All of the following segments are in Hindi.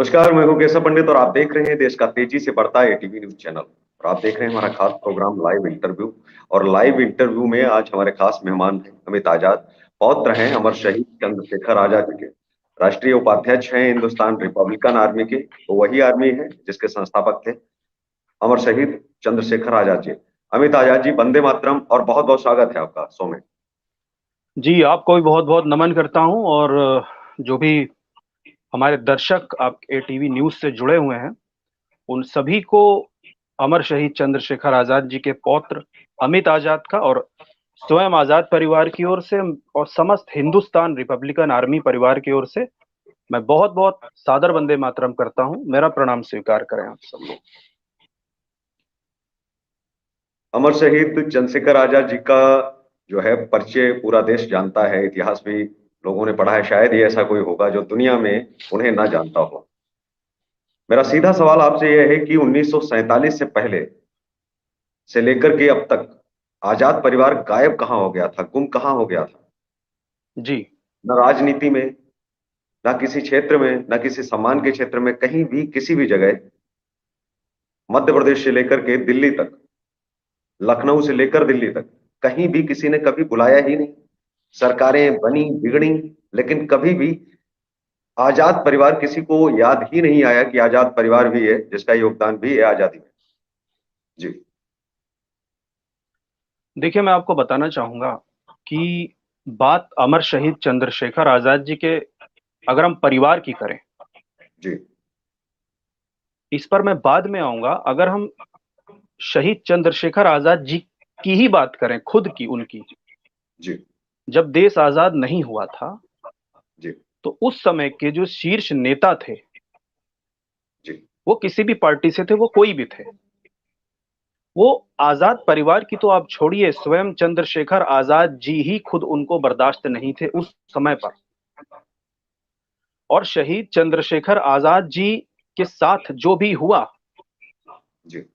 नमस्कार, मैं हूँ केशव पंडित और आप देख रहे हैं देश का तेजी से बढ़ता एटीवी न्यूज चैनल और आप देख रहे हैं हमारा खास प्रोग्राम लाइव इंटरव्यू। और लाइव इंटरव्यू में आज हमारे खास मेहमान हैं अमित आजाद, पौत्र हैं अमर शहीद चंद्रशेखर आजाद जी के। राष्ट्रीय उपाध्यक्ष हैं हिंदुस्तान रिपब्लिकन आर्मी के, तो वही आर्मी है जिसके संस्थापक थे अमर शहीद चंद्रशेखर आजाद जी। अमित आजाद जी, वंदे मातरम और बहुत बहुत स्वागत है आपका शो में। जी, आपको भी बहुत बहुत नमन करता हूं और जो भी हमारे दर्शक आप एटीवी न्यूज से जुड़े हुए हैं उन सभी को अमर शहीद चंद्रशेखर आजाद जी के पौत्र अमित आजाद का और स्वयं आजाद परिवार की ओर से और समस्त हिंदुस्तान रिपब्लिकन आर्मी परिवार की ओर से मैं बहुत बहुत सादर वंदे मातरम करता हूं। मेरा प्रणाम स्वीकार करें आप सब लोग। अमर शहीद चंद्रशेखर आजाद जी का जो है परिचय पूरा देश जानता है, इतिहास भी लोगों ने पढ़ा है, शायद ही ऐसा कोई होगा जो दुनिया में उन्हें ना जानता हो। मेरा सीधा सवाल आपसे यह है कि 1947 से पहले से लेकर के अब तक आजाद परिवार गायब कहाँ हो गया था, गुम कहाँ हो गया था? जी, न राजनीति में, न किसी क्षेत्र में, न किसी सम्मान के क्षेत्र में, कहीं भी किसी भी जगह, मध्य प्रदेश से लेकर के दिल्ली तक, लखनऊ से लेकर दिल्ली तक, कहीं भी किसी ने कभी बुलाया ही नहीं। सरकारें बनी बिगड़ी, लेकिन कभी भी आजाद परिवार, किसी को याद ही नहीं आया कि आजाद परिवार भी है जिसका योगदान भी है आजादी में। जी। देखिए मैं आपको बताना चाहूंगा कि बात अमर शहीद चंद्रशेखर आजाद जी के अगर हम परिवार की करें, जी। इस पर मैं बाद में आऊंगा। अगर हम शहीद चंद्रशेखर आजाद जी की ही बात करें, खुद की, उनकी, जी। जब देश आजाद नहीं हुआ था जी। तो उस समय के जो शीर्ष नेता थे जी। वो किसी भी पार्टी से थे, वो कोई भी थे, वो आजाद परिवार की तो आप छोड़िए, स्वयं चंद्रशेखर आजाद जी ही खुद उनको बर्दाश्त नहीं थे उस समय पर। और शहीद चंद्रशेखर आजाद जी के साथ जो भी हुआ जी।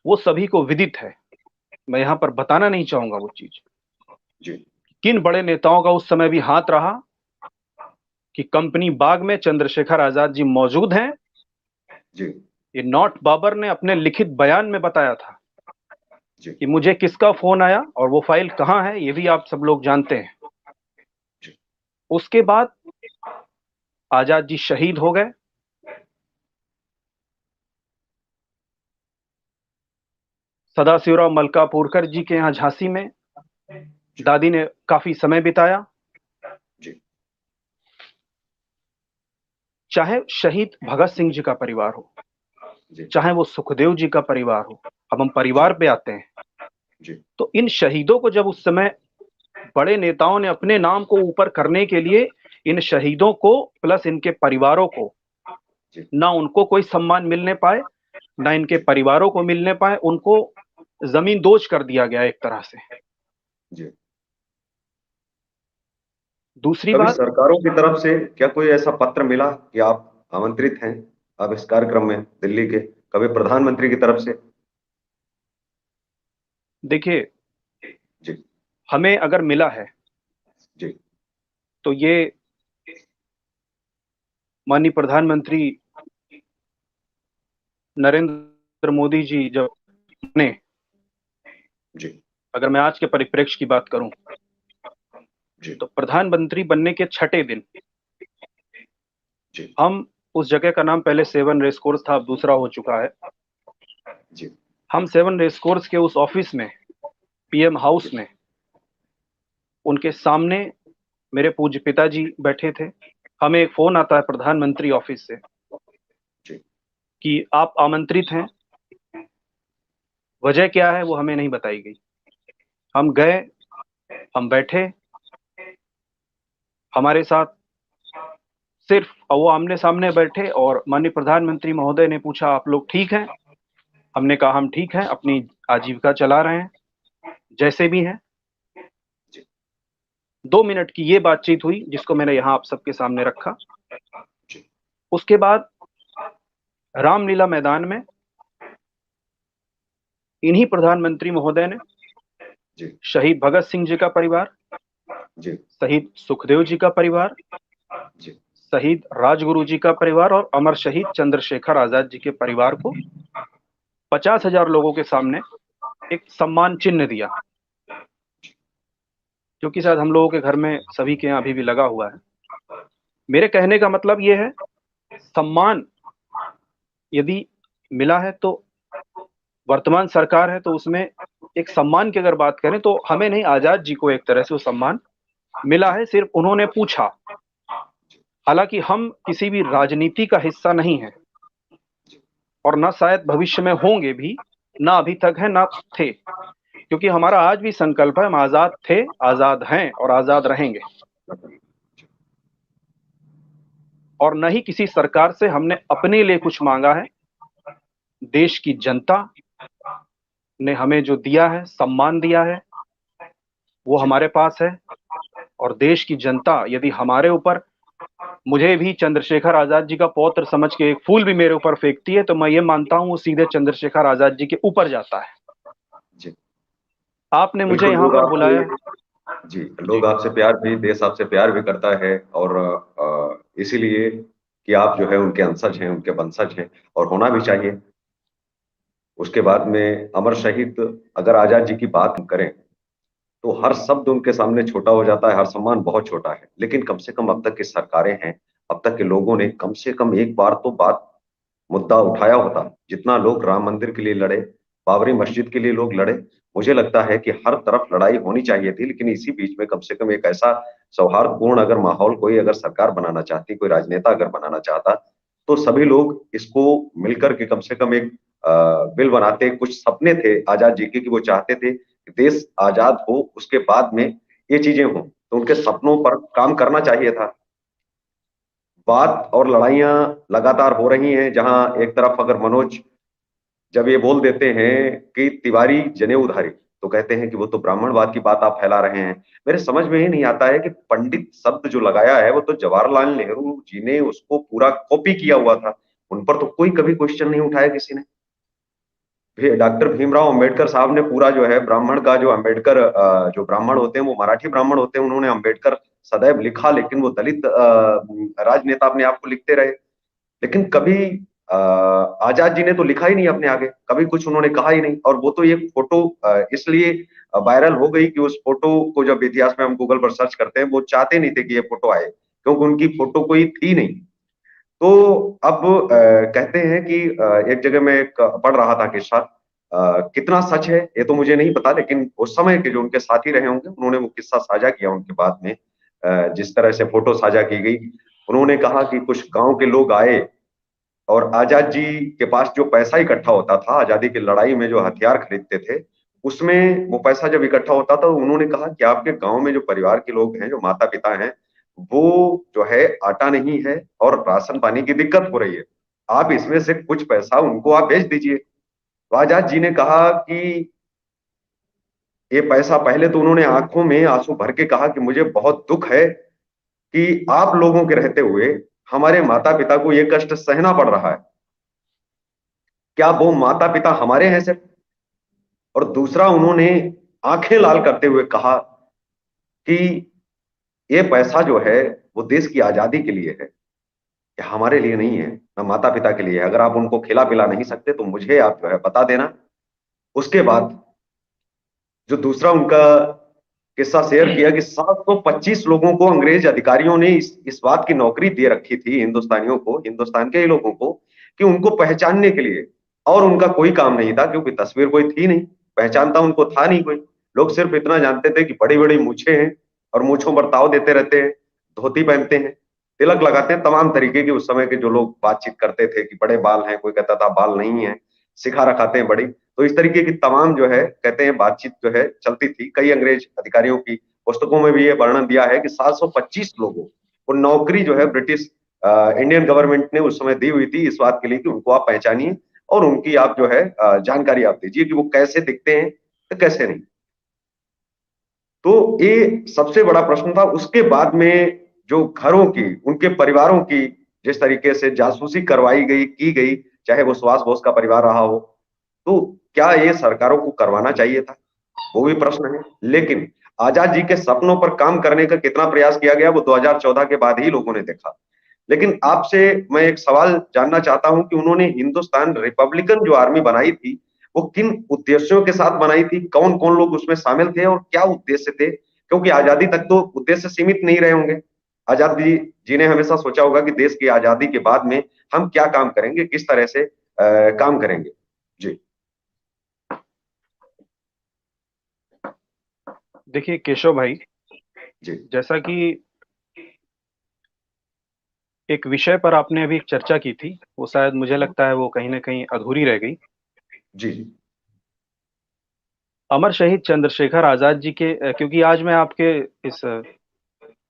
वो सभी को विदित है। मैं यहां पर बताना नहीं चाहूंगा वो चीज, जी। किन बड़े नेताओं का उस समय भी हाथ रहा कि कंपनी बाग में चंद्रशेखर आजाद जी मौजूद हैं। जी। ये नॉट बाबर ने अपने लिखित बयान में बताया था जी। कि मुझे किसका फोन आया और वो फाइल कहां है, ये भी आप सब लोग जानते हैं। जी। उसके बाद आजाद जी शहीद हो गए। सदाशिवराव मलकापुरकर जी के यहाँ झांसी में दादी ने काफी समय बिताया। जी। चाहे शहीद भगत सिंह जी का परिवार हो, जी। चाहे वो सुखदेव जी का परिवार हो, अब हम परिवार पे आते हैं। जी। तो इन शहीदों को जब उस समय बड़े नेताओं ने अपने नाम को ऊपर करने के लिए इन शहीदों को प्लस इनके परिवारों को, ना उनको कोई सम्मान मिलने पाए, ना इनके परिवारों को मिलने पाए, उनको जमीन दोज कर दिया गया एक तरह से। जी। दूसरी कभी बात, सरकारों की तरफ से क्या कोई ऐसा पत्र मिला कि आप आमंत्रित हैं अब इस कार्यक्रम में दिल्ली के, कभी प्रधानमंत्री की तरफ से? देखिए जी। हमें अगर मिला है जी। तो ये माननीय प्रधानमंत्री नरेंद्र मोदी जी जब ने, जी। अगर मैं आज के परिप्रेक्ष्य की बात करूं जी। तो प्रधानमंत्री बनने के छठे दिन जी। हम, उस जगह का नाम पहले सेवन रेस कोर्स था, अब दूसरा हो चुका है। जी। हम सेवन रेस कोर्स के उस ऑफिस में, पीएम हाउस में, उनके सामने मेरे पूज्य पिताजी बैठे थे। हमें एक फोन आता है प्रधानमंत्री ऑफिस से जी। कि आप आमंत्रित हैं। वजह क्या है वो हमें नहीं बताई गई। हम गए, हम बैठे, हमारे साथ सिर्फ वो आमने सामने बैठे और माननीय प्रधानमंत्री महोदय ने पूछा आप लोग ठीक हैं? हमने कहा हम ठीक हैं, अपनी आजीविका चला रहे हैं, जैसे भी हैं। 2 मिनट की ये बातचीत हुई जिसको मैंने यहाँ आप सबके सामने रखा। उसके बाद रामलीला मैदान में इन्हीं प्रधानमंत्री महोदय ने जी। शहीद भगत सिंह जी का परिवार, जी। शहीद सुखदेव जी का परिवार, जी। शहीद राजगुरु जी का परिवार और अमर शहीद चंद्रशेखर आजाद जी के परिवार को 50,000 लोगों के सामने एक सम्मान चिन्ह दिया, जो कि शायद हम लोगों के घर में सभी के यहाँ अभी भी लगा हुआ है। मेरे कहने का मतलब ये है, सम्मान यदि मिला है तो वर्तमान सरकार है तो उसमें एक सम्मान की अगर बात करें तो हमें नहीं, आजाद जी को एक तरह से वो सम्मान मिला है, सिर्फ उन्होंने पूछा। हालांकि हम किसी भी राजनीति का हिस्सा नहीं है और ना शायद भविष्य में होंगे भी, ना अभी तक है ना थे, क्योंकि हमारा आज भी संकल्प है, हम आजाद थे, आजाद हैं और आजाद रहेंगे। और न ही किसी सरकार से हमने अपने लिए कुछ मांगा है। देश की जनता ने हमें जो दिया है, सम्मान दिया है, वो हमारे पास है। और देश की जनता यदि हमारे ऊपर, मुझे भी चंद्रशेखर आजाद जी का पौत्र समझ के एक फूल भी मेरे ऊपर फेंकती है, तो मैं ये मानता हूं वो सीधे चंद्रशेखर आजाद जी के ऊपर जाता है। जी आपने मुझे बिल्कुल। यहाँ पर बुलाया। जी, जी लोग आपसे प्यार भी, देश आपसे प्यार भी करता है, और इसीलिए कि आप जो है उनके अंशज हैं, उनके वंशज हैं, और होना भी चाहिए। उसके बाद में अमर शहीद, अगर आजाद जी की बात हम करें तो हर शब्द उनके सामने छोटा हो जाता है, हर सम्मान बहुत छोटा है। लेकिन कम से कम अब तक की सरकारें हैं, अब तक के लोगों ने कम से कम एक बार तो बात, मुद्दा उठाया होता। जितना लोग राम मंदिर के लिए लड़े, बाबरी मस्जिद के लिए लोग लड़े, मुझे लगता है कि हर तरफ लड़ाई होनी चाहिए थी। लेकिन इसी बीच में कम से कम एक ऐसा सौहार्दपूर्ण अगर माहौल कोई अगर सरकार बनाना चाहती, कोई राजनेता अगर बनाना चाहता, तो सभी लोग इसको मिलकर के कम से कम एक बिल बनाते। कुछ सपने थे आजाद जी के कि वो चाहते थे कि देश आजाद हो, उसके बाद में ये चीजें हों, तो उनके सपनों पर काम करना चाहिए था। बात और लड़ाइयां लगातार हो रही हैं, जहां एक तरफ अगर मनोज जब ये बोल देते हैं कि तिवारी जनेऊधारी, तो कहते हैं कि वो तो ब्राह्मणवाद की बात आप फैला रहे हैं। मेरे समझ में ही नहीं आता है कि पंडित शब्द जो लगाया है वो तो जवाहरलाल नेहरू जी ने उसको पूरा कॉपी किया हुआ था, उन पर तो कोई कभी क्वेश्चन नहीं उठाया किसी ने। डॉक्टर भीमराव अंबेडकर साहब ने पूरा जो है ब्राह्मण का, जो अंबेडकर जो ब्राह्मण होते हैं वो मराठी ब्राह्मण होते हैं, उन्होंने अंबेडकर सदैव लिखा, लेकिन वो दलित राजनेता अपने आप को लिखते रहे। लेकिन कभी आजाद जी ने तो लिखा ही नहीं अपने आगे, कभी कुछ उन्होंने कहा ही नहीं। और वो तो ये फोटो इसलिए वायरल हो गई कि उस फोटो को जब इतिहास में हम गूगल पर सर्च करते हैं, वो चाहते नहीं थे कि ये फोटो आए, क्योंकि उनकी फोटो कोई थी नहीं। तो अब कहते हैं कि एक जगह मैं पढ़ रहा था किस्सा, कितना सच है ये तो मुझे नहीं पता, लेकिन उस समय के जो उनके साथी रहे होंगे उन्होंने वो किस्सा साझा किया उनके बाद में। जिस तरह से फोटो साझा की गई, उन्होंने कहा कि कुछ गांव के लोग आए और आजाद जी के पास जो पैसा इकट्ठा होता था आजादी की लड़ाई में, जो हथियार खरीदते थे, उसमें वो पैसा जब इकट्ठा होता था, उन्होंने कहा कि आपके गांव में जो परिवार के लोग हैं, जो माता पिता हैं, वो जो है आटा नहीं है और राशन पानी की दिक्कत हो रही है, आप इसमें से कुछ पैसा उनको आप भेज दीजिए। तो आजाद जी ने कहा कि ये पैसा, पहले तो उन्होंने आंखों में आंसू भर के कहा कि मुझे बहुत दुख है कि आप लोगों के रहते हुए हमारे माता पिता को ये कष्ट सहना पड़ रहा है। क्या वो माता पिता हमारे हैं सिर्फ? और दूसरा, उन्होंने आंखें लाल करते हुए कहा कि ये पैसा जो है वो देश की आजादी के लिए है, ये हमारे लिए नहीं है, ना माता पिता के लिए है। अगर आप उनको खिला पिला नहीं सकते तो मुझे आप जो है बता देना। उसके बाद जो दूसरा उनका किस्सा शेयर किया कि 725 लोगों को अंग्रेज अधिकारियों ने इस बात की नौकरी दे रखी थी, हिंदुस्तानियों को, हिंदुस्तान के ही लोगों को, कि उनको पहचानने के लिए, और उनका कोई काम नहीं था क्योंकि तस्वीर कोई थी नहीं, पहचानता उनको था नहीं कोई। लोग सिर्फ इतना जानते थे कि बड़ी बड़ी मूछें हैं और मूछों पर ताव देते रहते हैं, धोती पहनते हैं, तिलक लगाते हैं, तमाम तरीके की उस समय के जो लोग बातचीत करते थे कि बड़े बाल हैं, कोई कहता था बाल नहीं है, सिखा रखाते हैं बड़ी। तो इस तरीके की तमाम जो है कहते हैं बातचीत जो है चलती थी। कई अंग्रेज अधिकारियों की पुस्तकों में भी ये वर्णन दिया है कि 725 लोगों को नौकरी जो है ब्रिटिश इंडियन गवर्नमेंट ने उस समय दी हुई थी, इस बात के लिए कि उनको आप पहचानिए और उनकी आप जो है जानकारी आप दीजिए कि वो कैसे दिखते हैं तो कैसे नहीं। तो ये सबसे बड़ा प्रश्न था। उसके बाद में जो घरों की, उनके परिवारों की जिस तरीके से जासूसी करवाई गई, की गई, चाहे वो सुभाष बोस का परिवार रहा हो, तो क्या ये सरकारों को करवाना चाहिए था, वो भी प्रश्न है। लेकिन आजाद जी के सपनों पर काम करने का कितना प्रयास किया गया वो 2014 के बाद ही लोगों ने देखा। लेकिन आपसे मैं एक सवाल जानना चाहता हूं कि उन्होंने हिंदुस्तान रिपब्लिकन जो आर्मी बनाई थी, वो किन उद्देश्यों के साथ बनाई थी, कौन कौन लोग उसमें शामिल थे और क्या उद्देश्य थे? क्योंकि आजादी तक तो उद्देश्य सीमित नहीं रहे होंगे। आजादी जी ने हमेशा सोचा होगा कि देश की आजादी के बाद में हम क्या काम करेंगे, किस तरह से काम करेंगे। जी। देखिए केशव भाई, जी। जैसा कि एक विषय पर आपने अभी एक चर्चा की थी, वो शायद मुझे लगता है वो कहीं ना कहीं अधूरी रह गई। जी। अमर शहीद चंद्रशेखर आजाद जी के क्योंकि आज मैं आपके इस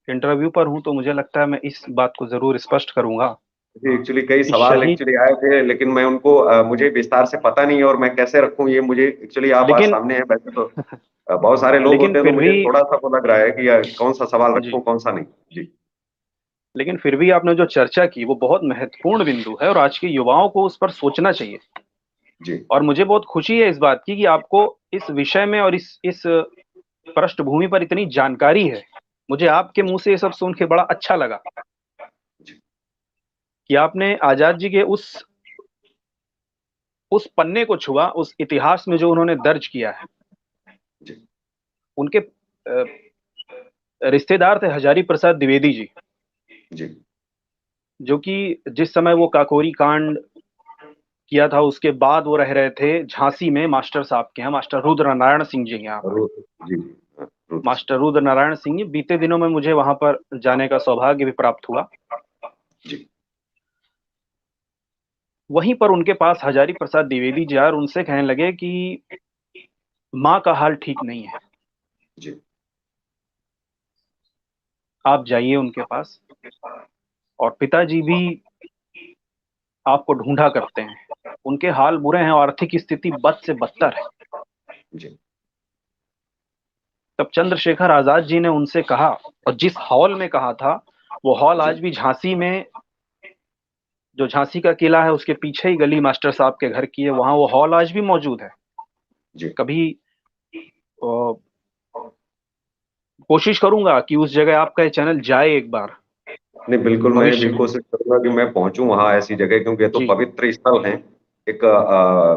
इंटरव्यू पर हूं, तो मुझे लगता है मैं इस बात को जरूर स्पष्ट करूंगा जी, एक्चुअली कई कि सवाल शहीद, एक्चुअली आए थे, लेकिन मैं उनको मुझे विस्तार से पता नहीं है और मैं कैसे रखूं ये, मुझे एक्चुअली आप आज लेकिन सामने हैं। वैसे तो बहुत सारे लोग लेकिन होते हैं, तो फिर भी मुझे थोड़ा सा वो लग रहा है कि कौन सा सवाल जी, रखूं कौन सा नहीं। जी। लेकिन फिर भी आपने जो चर्चा की वो बहुत महत्वपूर्ण बिंदु है और आज के युवाओं को उस पर सोचना चाहिए। जी। और मुझे बहुत खुशी है इस बात की कि आपको इस विषय में और इस पृष्ठभूमि पर इतनी जानकारी है। मुझे आपके मुंह से ये सब सुन के बड़ा अच्छा लगा जी। कि आपने आजाद जी के उस पन्ने को छुआ, उस इतिहास में जो उन्होंने दर्ज किया है। जी। उनके रिश्तेदार थे हजारी प्रसाद द्विवेदी जी, जी। जो कि जिस समय वो काकोरी कांड किया था उसके बाद वो रह रहे थे झांसी में मास्टर साहब के यहाँ, मास्टर रुद्र नारायण सिंह जी के यहाँ पर। जी। हाँ, रुद्र सिंह। मास्टर रुद्र नारायण सिंह जी, बीते दिनों में मुझे वहां पर जाने का सौभाग्य भी प्राप्त हुआ। जी। वहीं पर उनके पास हजारी प्रसाद द्विवेदी जी आए और उनसे कहने लगे कि माँ का हाल ठीक नहीं है, जी। आप जाइए उनके पास। और पिताजी भी आपको ढूंढा करते हैं, उनके हाल बुरे हैं और आर्थिक स्थिति बद से बदतर है। जी। तब चंद्रशेखर आजाद जी ने उनसे कहा, और जिस हॉल में कहा था वो हॉल जी। आज भी झांसी में, जो झांसी का किला है उसके पीछे ही गली मास्टर साहब के घर की है, वहां वो हॉल आज भी मौजूद है। जी। कभी अ, कोशिश करूंगा कि उस जगह आपका ये चैनल जाए एक बार नहीं, बिल्कुल मैं भविष्य भी में। कोशिश करूंगा कि मैं पहुंचूं वहां ऐसी जगह, क्योंकि ये तो जी पवित्र स्थल है। एक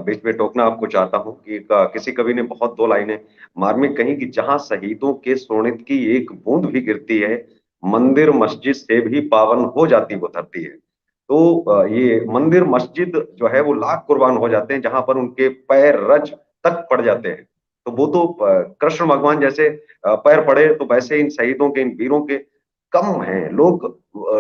बीच में टोकना आपको चाहता हूं कि किसी कवि ने बहुत दो लाइनें मार्मिक कही कि जहां शहीदों के सोनित की एक बूंद भी गिरती है, मंदिर मस्जिद से भी पावन हो जाती वो धरती है। तो ये मंदिर मस्जिद जो है वो लाख कुर्बान हो जाते हैं जहां पर उनके पैर रज तक पड़ जाते हैं। तो वो तो कृष्ण भगवान जैसे पैर पड़े, तो वैसे इन शहीदों के, इन वीरों के कम हैं लोग।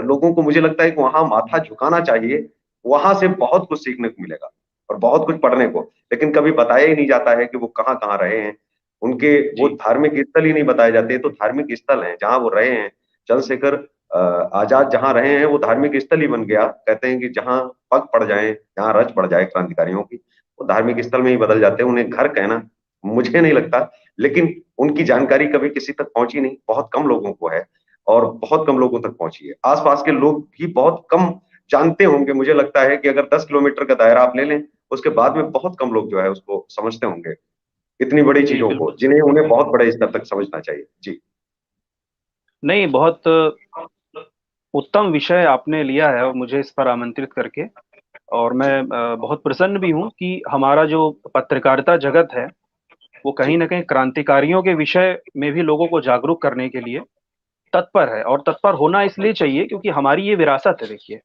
लोगों को मुझे लगता है कि वहां माथा झुकाना चाहिए। वहां से बहुत कुछ सीखने को मिलेगा और बहुत कुछ पढ़ने को। लेकिन कभी बताया ही नहीं जाता है कि वो कहाँ कहाँ रहे हैं। उनके वो जी धार्मिक स्थल ही नहीं बताए जाते। तो धार्मिक स्थल हैं जहां वो रहे हैं। चंद्रशेखर आजाद जहां रहे हैं वो धार्मिक स्थल ही बन गया। कहते हैं कि जहां पग पड़ जाए, जहां रज पड़ जाए क्रांतिकारियों की, वो धार्मिक स्थल में ही बदल जाते हैं। उन्हें घर कहना मुझे नहीं लगता। लेकिन उनकी जानकारी कभी किसी तक पहुंची नहीं, बहुत कम लोगों को है और बहुत कम लोगों तक पहुंची है। आसपास के लोग भी बहुत कम जानते होंगे। मुझे लगता है कि अगर 10 किलोमीटर का दायरा आप ले लें, उसके बाद में बहुत कम लोग जो है उसको समझते होंगे, इतनी बड़ी जी चीजों को, बिल्कुल सही। जिन्हें उन्हें बहुत बड़े स्तर तक समझना चाहिए। जी। नहीं, बहुत उत्तम विषय आपने लिया है और मुझे इस पर आमंत्रित करके, और मैं जी। बहुत प्रसन्न भी हूँ कि हमारा जो पत्रकारिता जगत है वो कहीं जी। ना कहीं क्रांतिकारियों के विषय में भी लोगों को जागरूक करने के लिए तत्पर है। और तत्पर होना इसलिए चाहिए क्योंकि हमारी ये विरासत है। देखिए,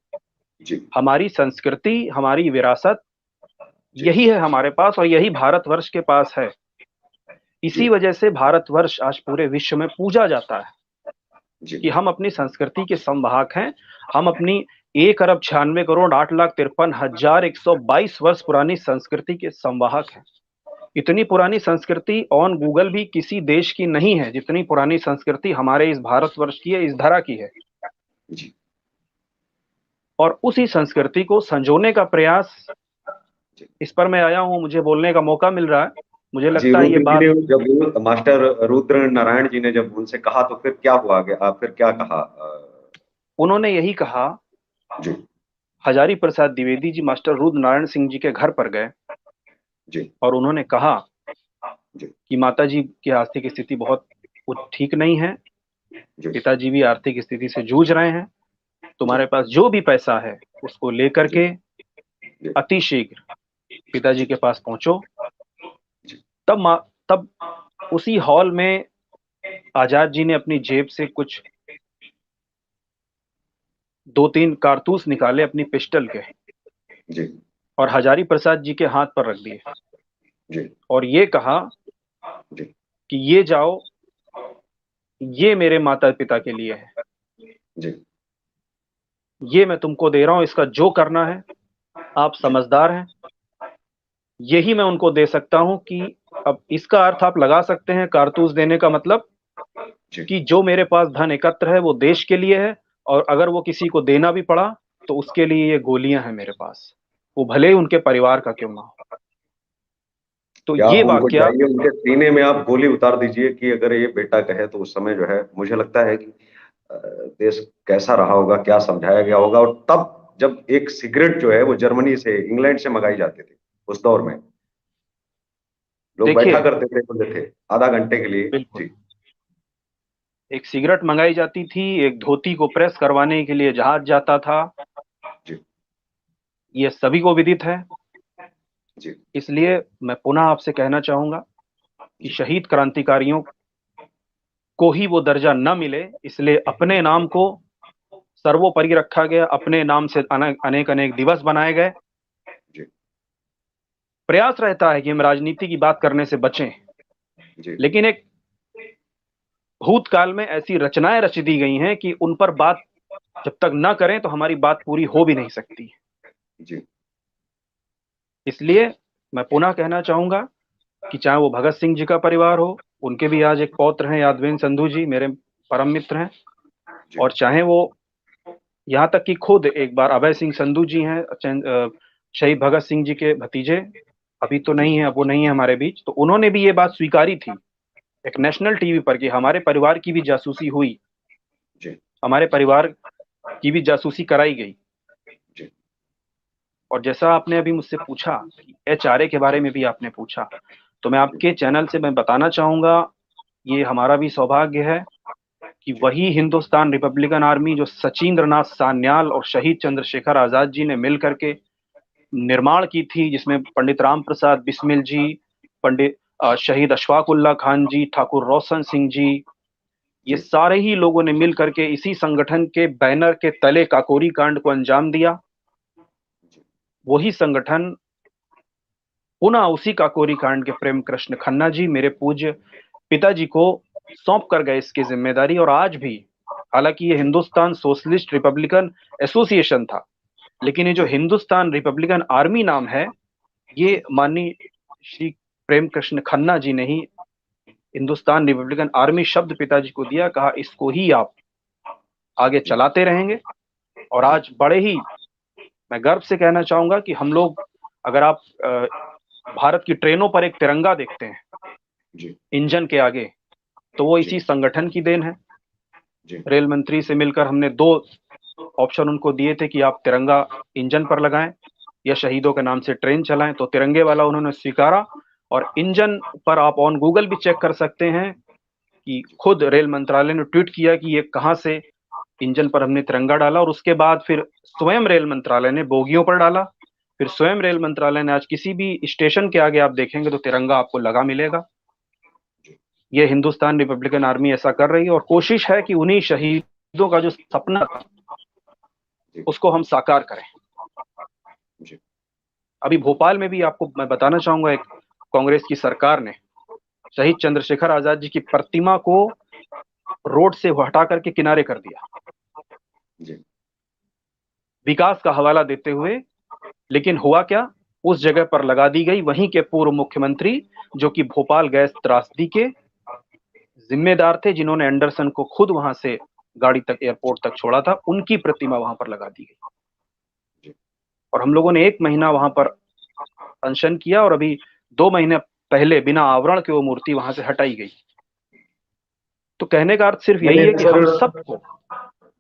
जी। हमारी संस्कृति, हमारी विरासत, जी। यही है हमारे पास और यही भारतवर्ष के पास है। जी। इसी वजह से भारतवर्ष आज पूरे विश्व में पूजा जाता है जी। कि हम अपनी संस्कृति के संवाहक हैं। हम अपनी 1,96,98,53,122 वर्ष पुरानी संस्कृति के संवाहक हैं। इतनी पुरानी संस्कृति ऑन गूगल भी किसी देश की नहीं है जितनी पुरानी संस्कृति हमारे इस भारतवर्ष की है, इस धरा की है। जी। और उसी संस्कृति को संजोने का प्रयास, जी। इस पर मैं आया हूं, मुझे बोलने का मौका मिल रहा है। मुझे जी, लगता है ये रुद्र जी बात, ने जब मास्टर रुद्र नारायण जी ने जब उनसे कहा, तो फिर क्या हुआ आगे? फिर क्या कहा? उन्होंने यही कहा। जी। हजारी प्रसाद द्विवेदी जी मास्टर रुद्र नारायण सिंह जी के घर पर गए जी। और उन्होंने कहा जी। कि माता जी की आर्थिक स्थिति बहुत ठीक नहीं है, जी। पिताजी भी आर्थिक स्थिति से जूझ रहे हैं, तुम्हारे पास जो भी पैसा है उसको लेकर जी के जी अतिशीघ्र पिताजी के पास पहुंचो। जी तब उसी हॉल में आजाद जी ने अपनी जेब से कुछ 2-3 कारतूस निकाले अपनी पिस्टल के, जी और हजारी प्रसाद जी के हाथ पर रख दिए, जी और ये कहा जी कि ये जाओ, ये मेरे माता पिता के लिए है, जी ये मैं तुमको दे रहा हूं, इसका जो करना है, आप जी समझदार हैं, यही मैं उनको दे सकता हूं। कि अब इसका अर्थ आप लगा सकते हैं, कारतूस देने का मतलब जी कि जो मेरे पास धन एकत्र है वो देश के लिए है, और अगर वो किसी को देना भी पड़ा तो उसके लिए ये गोलियां हैं मेरे पास, वो भले ही उनके परिवार का क्यों ना हो। तो या ये आप उनको वाकया, जाइए उनके सीने में आप गोली उतार दीजिए कि अगर ये बेटा कहे तो उस समय जो है मुझे लगता है कि अ, देश कैसा रहा होगा, क्या समझाया गया होगा। और तब जब एक सिगरेट जो है वो जर्मनी से, इंग्लैंड से मंगाई जाती थी उस दौर में, लोग बैठा देखिए, करते थे, बोलते थे आधा घंटे के लिए। बिल्कुल, जी एक सिगरेट मंगाई जाती थी, एक धोती को प्रेस करवाने के लिए जहाज जाता था, जी ये सभी को विदित है। जी इसलिए मैं पुनः आपसे कहना चाहूंगा कि जी शहीद क्रांतिकारियों को ही वो दर्जा न मिले, इसलिए अपने नाम को सर्वोपरि रखा गया, अपने नाम से अनेक अनेक दिवस बनाए गए। जी प्रयास रहता है कि हम राजनीति की बात करने से बचें, जी लेकिन एक भूतकाल में ऐसी रचनाएं रच दी गई हैं कि उन पर बात जब तक न करें तो हमारी बात पूरी हो भी नहीं सकती। जी इसलिए मैं पुनः कहना चाहूंगा कि चाहे वो भगत सिंह जी का परिवार हो, उनके भी आज एक पौत्र हैं यादवेंद्र संधू जी, मेरे परम मित्र हैं, जी और चाहे वो यहाँ तक कि खुद एक बार अभय सिंह संधू जी हैं, शहीद भगत सिंह जी के भतीजे, अभी तो जी नहीं है, वो नहीं है हमारे बीच, तो उन्होंने भी ये बात स्वीकारी थी एक नेशनल टीवी पर कि हमारे परिवार की भी जासूसी हुई, जी हमारे परिवार की भी जासूसी कराई गई। जी और जैसा आपने अभी मुझसे पूछा कि HRA के बारे में भी आपने पूछा, तो मैं आपके चैनल से मैं बताना चाहूंगा, ये हमारा भी सौभाग्य है कि जी वही हिंदुस्तान रिपब्लिकन आर्मी जो सचिंद्र नाथ सान्याल और शहीद चंद्रशेखर आजाद जी ने मिल करके निर्माण की थी, जिसमें पंडित राम प्रसाद बिस्मिल जी, पंडित शहीद अशफाक उल्ला खान जी, ठाकुर रोशन सिंह जी, ये जी सारे ही लोगों ने मिल करके इसी संगठन के बैनर के तले काकोरी कांड को अंजाम दिया। वही संगठन पुनः उसी काकोरी कांड के प्रेम कृष्ण खन्ना जी, मेरे पूज्य पिताजी को सौंप कर गए इसकी जिम्मेदारी। और आज भी, हालांकि ये हिंदुस्तान सोशलिस्ट रिपब्लिकन एसोसिएशन था, लेकिन ये जो जी हिंदुस्तान रिपब्लिकन आर्मी नाम है, ये माननीय श्री प्रेम कृष्ण खन्ना जी ने ही हिंदुस्तान रिपब्लिकन आर्मी शब्द पिताजी को दिया, कहा इसको ही आप आगे चलाते रहेंगे। और आज बड़े ही मैं गर्व से कहना चाहूंगा कि हम लोग, अगर आप भारत की ट्रेनों पर एक तिरंगा देखते हैं जी इंजन के आगे, तो वो जी इसी संगठन की देन है। जी रेल मंत्री से मिलकर हमने 2 ऑप्शन उनको दिए थे कि आप तिरंगा इंजन पर लगाएं या शहीदों के नाम से ट्रेन चलाएं, तो तिरंगे वाला उन्होंने स्वीकारा। और इंजन पर आप ऑन गूगल भी चेक कर सकते हैं कि खुद रेल मंत्रालय ने ट्वीट किया कि ये कहां से इंजन पर हमने तिरंगा डाला, और उसके बाद फिर स्वयं रेल मंत्रालय ने बोगियों पर डाला। फिर स्वयं रेल मंत्रालय ने आज किसी भी स्टेशन के आगे आप देखेंगे तो तिरंगा आपको लगा मिलेगा। ये हिंदुस्तान रिपब्लिकन आर्मी ऐसा कर रही है, और कोशिश है कि उन्हीं शहीदों का जो सपना था उसको हम साकार करें। जी अभी भोपाल में भी आपको मैं बताना चाहूंगा, एक कांग्रेस की सरकार ने शहीद चंद्रशेखर आजाद जी की प्रतिमा को रोड से हटा करके किनारे कर दिया, जी विकास का हवाला देते हुए। लेकिन हुआ क्या, उस जगह पर लगा दी गई वहीं के पूर्व मुख्यमंत्री, जो कि भोपाल गैस त्रासदी के जिम्मेदार थे, जिन्होंने एंडरसन को खुद वहां से गाड़ी तक, एयरपोर्ट तक छोड़ा था, उनकी प्रतिमा वहां पर लगा दी गई। और हम लोगों ने 1 महीना वहां पर अनशन किया, और अभी 2 महीने पहले बिना आवरण के वो मूर्ति वहां से हटाई गई। तो कहने का अर्थ सिर्फ मैंने यही है कि हम अक्सर सबको,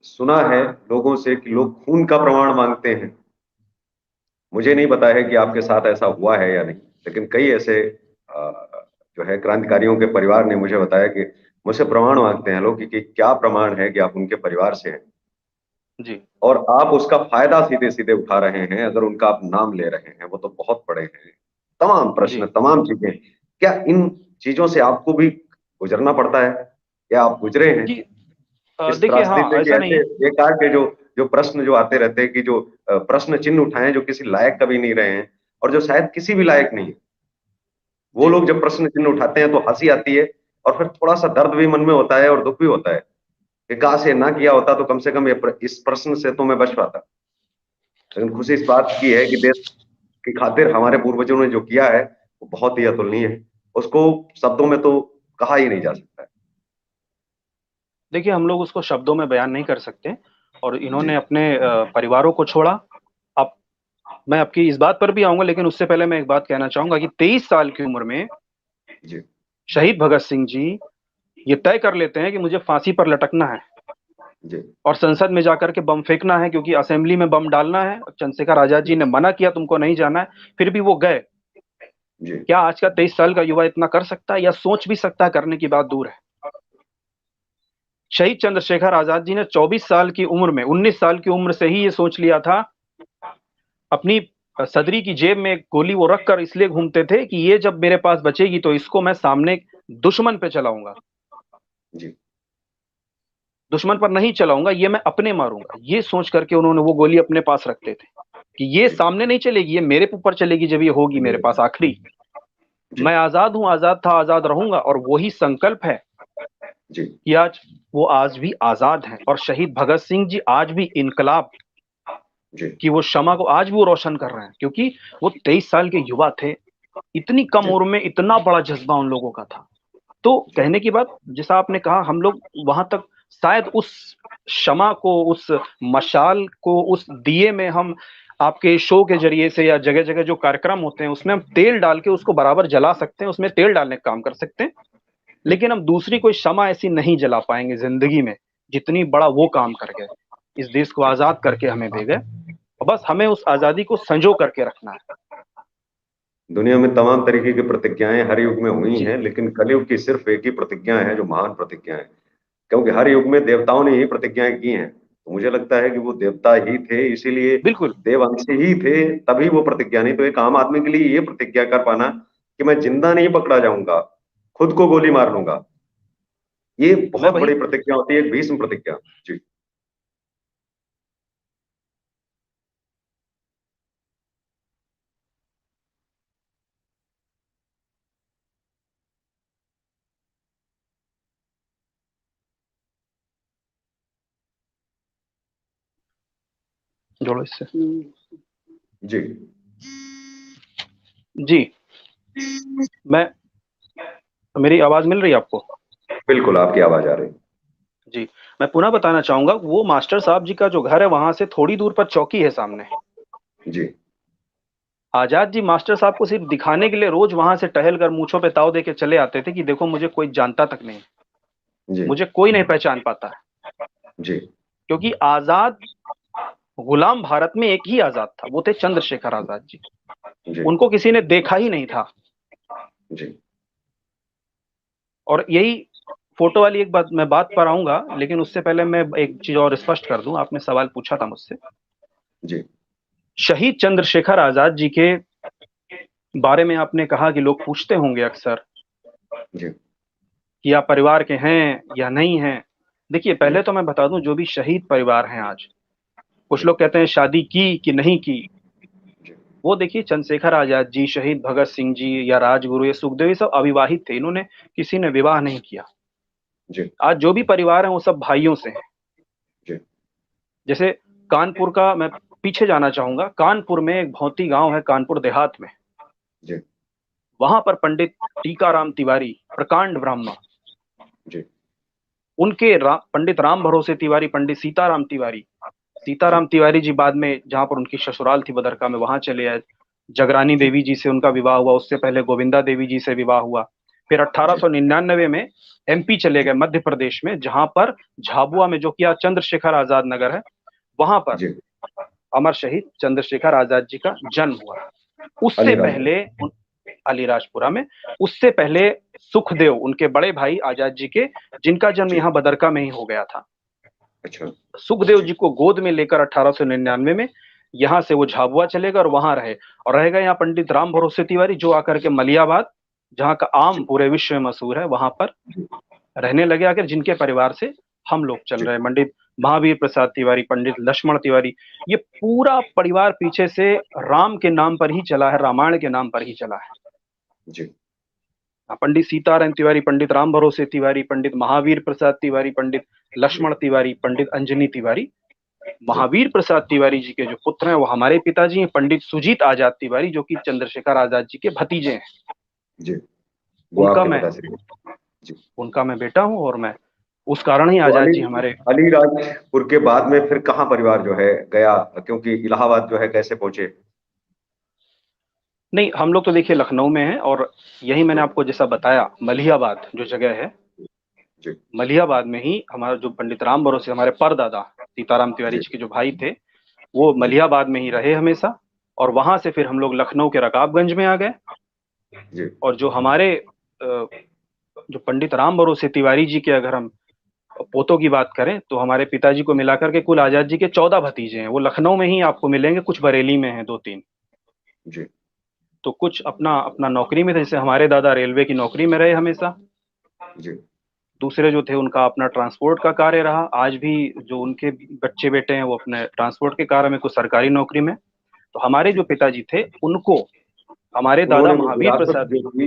सुना है लोगों से कि लोग खून का प्रमाण मांगते हैं। मुझे नहीं पता है कि आपके साथ ऐसा हुआ है या नहीं, लेकिन कई ऐसे जो है क्रांतिकारियों के परिवार ने मुझे बताया कि मुझसे प्रमाण मांगते हैं लोग कि क्या प्रमाण है कि आप उनके परिवार से हैं। जी और आप उसका फायदा सीधे सीधे उठा रहे हैं, अगर उनका आप नाम ले रहे हैं, वो तो बहुत बड़े हैं। तमाम प्रश्न, जी तमाम चीजें, क्या इन चीजों से आपको भी गुजरना पड़ता है, या आप गुजरे हैं जी। इस देखिए, त्रासदी हाँ, से, कि ऐसा नहीं ऐसे है। बेकार के जो जो प्रश्न जो आते रहते हैं, कि जो प्रश्न चिन्ह उठाए जो किसी लायक कभी नहीं रहे हैं, और जो शायद किसी भी लायक नहीं है, वो जी लोग जब प्रश्न चिन्ह उठाते हैं तो हंसी आती है, और फिर थोड़ा सा दर्द भी मन में होता है और दुख भी होता है, कि काश ये ना किया होता तो कम से कम इस प्रश्न से तो मैं बच पाता। लेकिन खुशी इस बात की है कि देश की खातिर हमारे पूर्वजों ने जो किया है वो बहुत ही अतुलनीय है। उसको शब्दों में तो कहा ही नहीं जा सकता है। देखिए, हम लोग उसको शब्दों में बयान नहीं कर सकते, और जी, इन्होंने अपने परिवारों को छोड़ा। अब मैं आपकी इस बात पर भी आऊंगा, लेकिन उससे पहले मैं एक बात कहना चाहूंगा कि 23 साल की उम्र में जी, शहीद भगत सिंह जी ये तय कर लेते हैं कि मुझे फांसी पर लटकना है जी, और संसद में जाकर के बम फेंकना है, क्योंकि असेंबली में बम डालना है। चंद्रशेखर आजाद जी जी, ने मना किया, तुमको नहीं जाना है, फिर भी वो गए। जी, क्या आज का 23 साल का युवा इतना कर सकता है, या सोच भी सकता है? करने की बात दूर है। शहीद चंद्रशेखर आजाद जी ने 24 साल की उम्र में, 19 साल की उम्र से ही ये सोच लिया था। अपनी सदरी की जेब में एक गोली वो रखकर इसलिए घूमते थे कि ये जब मेरे पास बचेगी तो इसको मैं सामने दुश्मन पे चलाऊंगा, जी, दुश्मन पर नहीं चलाऊंगा, ये मैं अपने मारूंगा। ये सोच करके उन्होंने वो गोली अपने पास रखते थे कि ये जी, सामने नहीं चलेगी, ये मेरे ऊपर चलेगी जब ये होगी मेरे जी, पास आखिरी। जी, मैं आजाद हूं, आजाद था, आजाद रहूंगा, और वही संकल्प है जी, कि आज वो आज भी आजाद हैं। और शहीद भगत सिंह जी आज भी इनकलाब जी, की वो शमा को आज भी वो रोशन कर रहे हैं, क्योंकि वो 23 साल के युवा थे। इतनी कम जी, उम्र में इतना बड़ा जज्बा उन लोगों का था। तो जी, कहने की बात, जैसा आपने कहा, हम लोग वहां तक शायद उस शमा को, उस मशाल को, उस दिए में हम आपके शो के जरिए से या जगह जगह जो कार्यक्रम होते हैं उसमें हम तेल डाल के उसको बराबर जला सकते हैं, उसमें तेल डालने का काम कर सकते हैं। लेकिन हम दूसरी कोई शमा ऐसी नहीं जला पाएंगे जिंदगी में जितनी बड़ा वो काम कर गए, इस देश को जी। आजाद करके हमें दे गए। और बस हमें उस आजादी को संजो करके रखना है। दुनिया में तमाम तरीके की प्रतिज्ञाएं हर युग में हुई जी हैं, लेकिन कलयुग की सिर्फ एक ही प्रतिज्ञा है जो महान प्रतिज्ञा है। क्योंकि हर युग में देवताओं ने ही प्रतिज्ञाएं की हैं, तो मुझे लगता है कि वो देवता ही थे, इसीलिए बिल्कुल। देवअंशी ही थे, तभी वो प्रतिज्ञा। नहीं तो एक आम आदमी के लिए ये प्रतिज्ञा कर पाना कि मैं जिंदा नहीं पकड़ा जाऊंगा, खुद को गोली मार लूंगा, ये मैं बहुत वही बड़ी प्रतिज्ञा होती है, एक भीष्म प्रतिज्ञा। जी, जोड़ो इससे। जी, जी। मैं मेरी आवाज मिल रही है आपको? बिल्कुल आपकी आवाज आ रही है। जी। मैं पुनः बताना चाहूंगा, वो मास्टर साहब जी का जो घर है वहां से थोड़ी दूर पर चौकी है सामने। जी, आजाद जी मास्टर साहब को सिर्फ दिखाने के लिए रोज वहां से टहल कर मूंछों पे ताव दे के चले आते थे कि देखो मुझे कोई जानता तक नहीं, जी, मुझे कोई नहीं पहचान पाता है। जी, क्योंकि आजाद, गुलाम भारत में एक ही आजाद था, वो थे चंद्रशेखर आजाद जी। जी, उनको किसी ने देखा ही नहीं था। जी, और यही फोटो वाली एक बात, मैं बात पर आऊंगा, लेकिन उससे पहले मैं एक चीज और स्पष्ट कर दूं। आपने सवाल पूछा था मुझसे, जी, शहीद चंद्रशेखर आजाद जी के बारे में आपने कहा कि लोग पूछते होंगे अक्सर जी, कि आप परिवार के हैं या नहीं हैं। देखिए, जी, पहले तो मैं बता दूं, जो भी शहीद परिवार हैं आज, कुछ जी, लोग कहते हैं शादी की कि नहीं की। जी, वो देखिए, चंद्रशेखर आजाद जी, शहीद भगत सिंह जी या राजगुरु या सुखदेव, ये सब अविवाहित थे, इन्होंने किसी ने विवाह नहीं किया। जी, आज जो भी परिवार है वो सब भाइयों से हैं। जी, जैसे कानपुर का मैं पीछे जाना चाहूंगा, कानपुर में एक भौती गांव है, कानपुर देहात में। जी, वहां पर पंडित टीकाराम तिवारी, प्रकांड ब्राह्मण, जी, उनके पंडित राम भरोसे तिवारी, पंडित सीताराम तिवारी, जी, सीताराम तिवारी जी बाद में जहां पर उनकी ससुराल थी बदरका में, वहां चले आए। जगरानी जी, देवी जी से उनका विवाह हुआ, उससे पहले गोविंदा देवी जी से विवाह हुआ। फिर जी, 1899 में एमपी चले जी, गए, मध्य प्रदेश में, जहां पर झाबुआ में, जो कि आज चंद्रशेखर आजाद नगर है, वहां पर जी, अमर शहीद चंद्रशेखर आजाद जी का जन्म हुआ। उससे अलीराजपुर। पहले अलीराजपुरा में, उससे पहले सुखदेव, उनके बड़े भाई आजाद जी के, जिनका जन्म जी, यहाँ बदरका में ही हो गया था। अच्छा। सुखदेव जी जी को गोद में लेकर 1899 में यहाँ से वो झाबुआ चलेगा और वहां रहे, और रहेगा यहाँ पंडित राम भरोसे तिवारी, जो आकर के मलियाबाद, जहाँ का आम जी पूरे विश्व में मशहूर है, वहां पर जी रहने लगे आकर, जिनके परिवार से हम लोग चल जी रहे हैं। पंडित महावीर प्रसाद तिवारी, पंडित लक्ष्मण तिवारी, ये पूरा परिवार पीछे से राम के नाम पर ही चला है, रामायण के नाम पर ही चला है। जी पंडित सीताराम तिवारी, पंडित राम भरोसे तिवारी, पंडित महावीर प्रसाद तिवारी, पंडित जी लक्ष्मण तिवारी, पंडित अंजनी तिवारी। जी महावीर प्रसाद तिवारी जी के जो पुत्र हैं वो हमारे पिताजी हैं, पंडित सुजीत आजाद तिवारी, जो कि चंद्रशेखर आजाद जी के भतीजे हैं। जी वो उनका आपके मैं पिताश्री हैं। जी। उनका मैं बेटा हूं, और मैं उस कारण ही तो आजाद जी हमारे। अलीराजपुर के बाद में फिर कहाँ परिवार जो है गया, क्योंकि इलाहाबाद जो है कैसे पहुंचे? नहीं, हम लोग तो देखिए लखनऊ में हैं, और यही मैंने आपको जैसा बताया, मलिहाबाद जो जगह है, जी मलिहाबाद में ही हमारा जो पंडित राम भरोसे, हमारे परदादा सीताराम तिवारी जी जी के जो भाई थे, वो जी मलिहाबाद में ही रहे हमेशा। और वहां से फिर हम लोग लखनऊ के रकाबगंज में आ गए। जी और जो हमारे जो पंडित राम भरोसे तिवारी जी के अगर हम पोतों की बात करें, तो हमारे पिताजी को मिलाकर के कुल आजाद जी के 14 भतीजे हैं। वो लखनऊ में ही आपको मिलेंगे, कुछ बरेली में हैं, दो तीन। जी तो कुछ अपना अपना नौकरी में थे, जैसे हमारे दादा रेलवे की नौकरी में रहे हमेशा। जी दूसरे जो थे उनका अपना ट्रांसपोर्ट का कार्य रहा, आज भी जो उनके बच्चे बेटे हैं वो अपने ट्रांसपोर्ट के कार्य में, कुछ सरकारी नौकरी में। तो हमारे जी जो पिताजी थे उनको हमारे दादा उन्होंने वो महावीर विरासत प्रसाद। जो थी,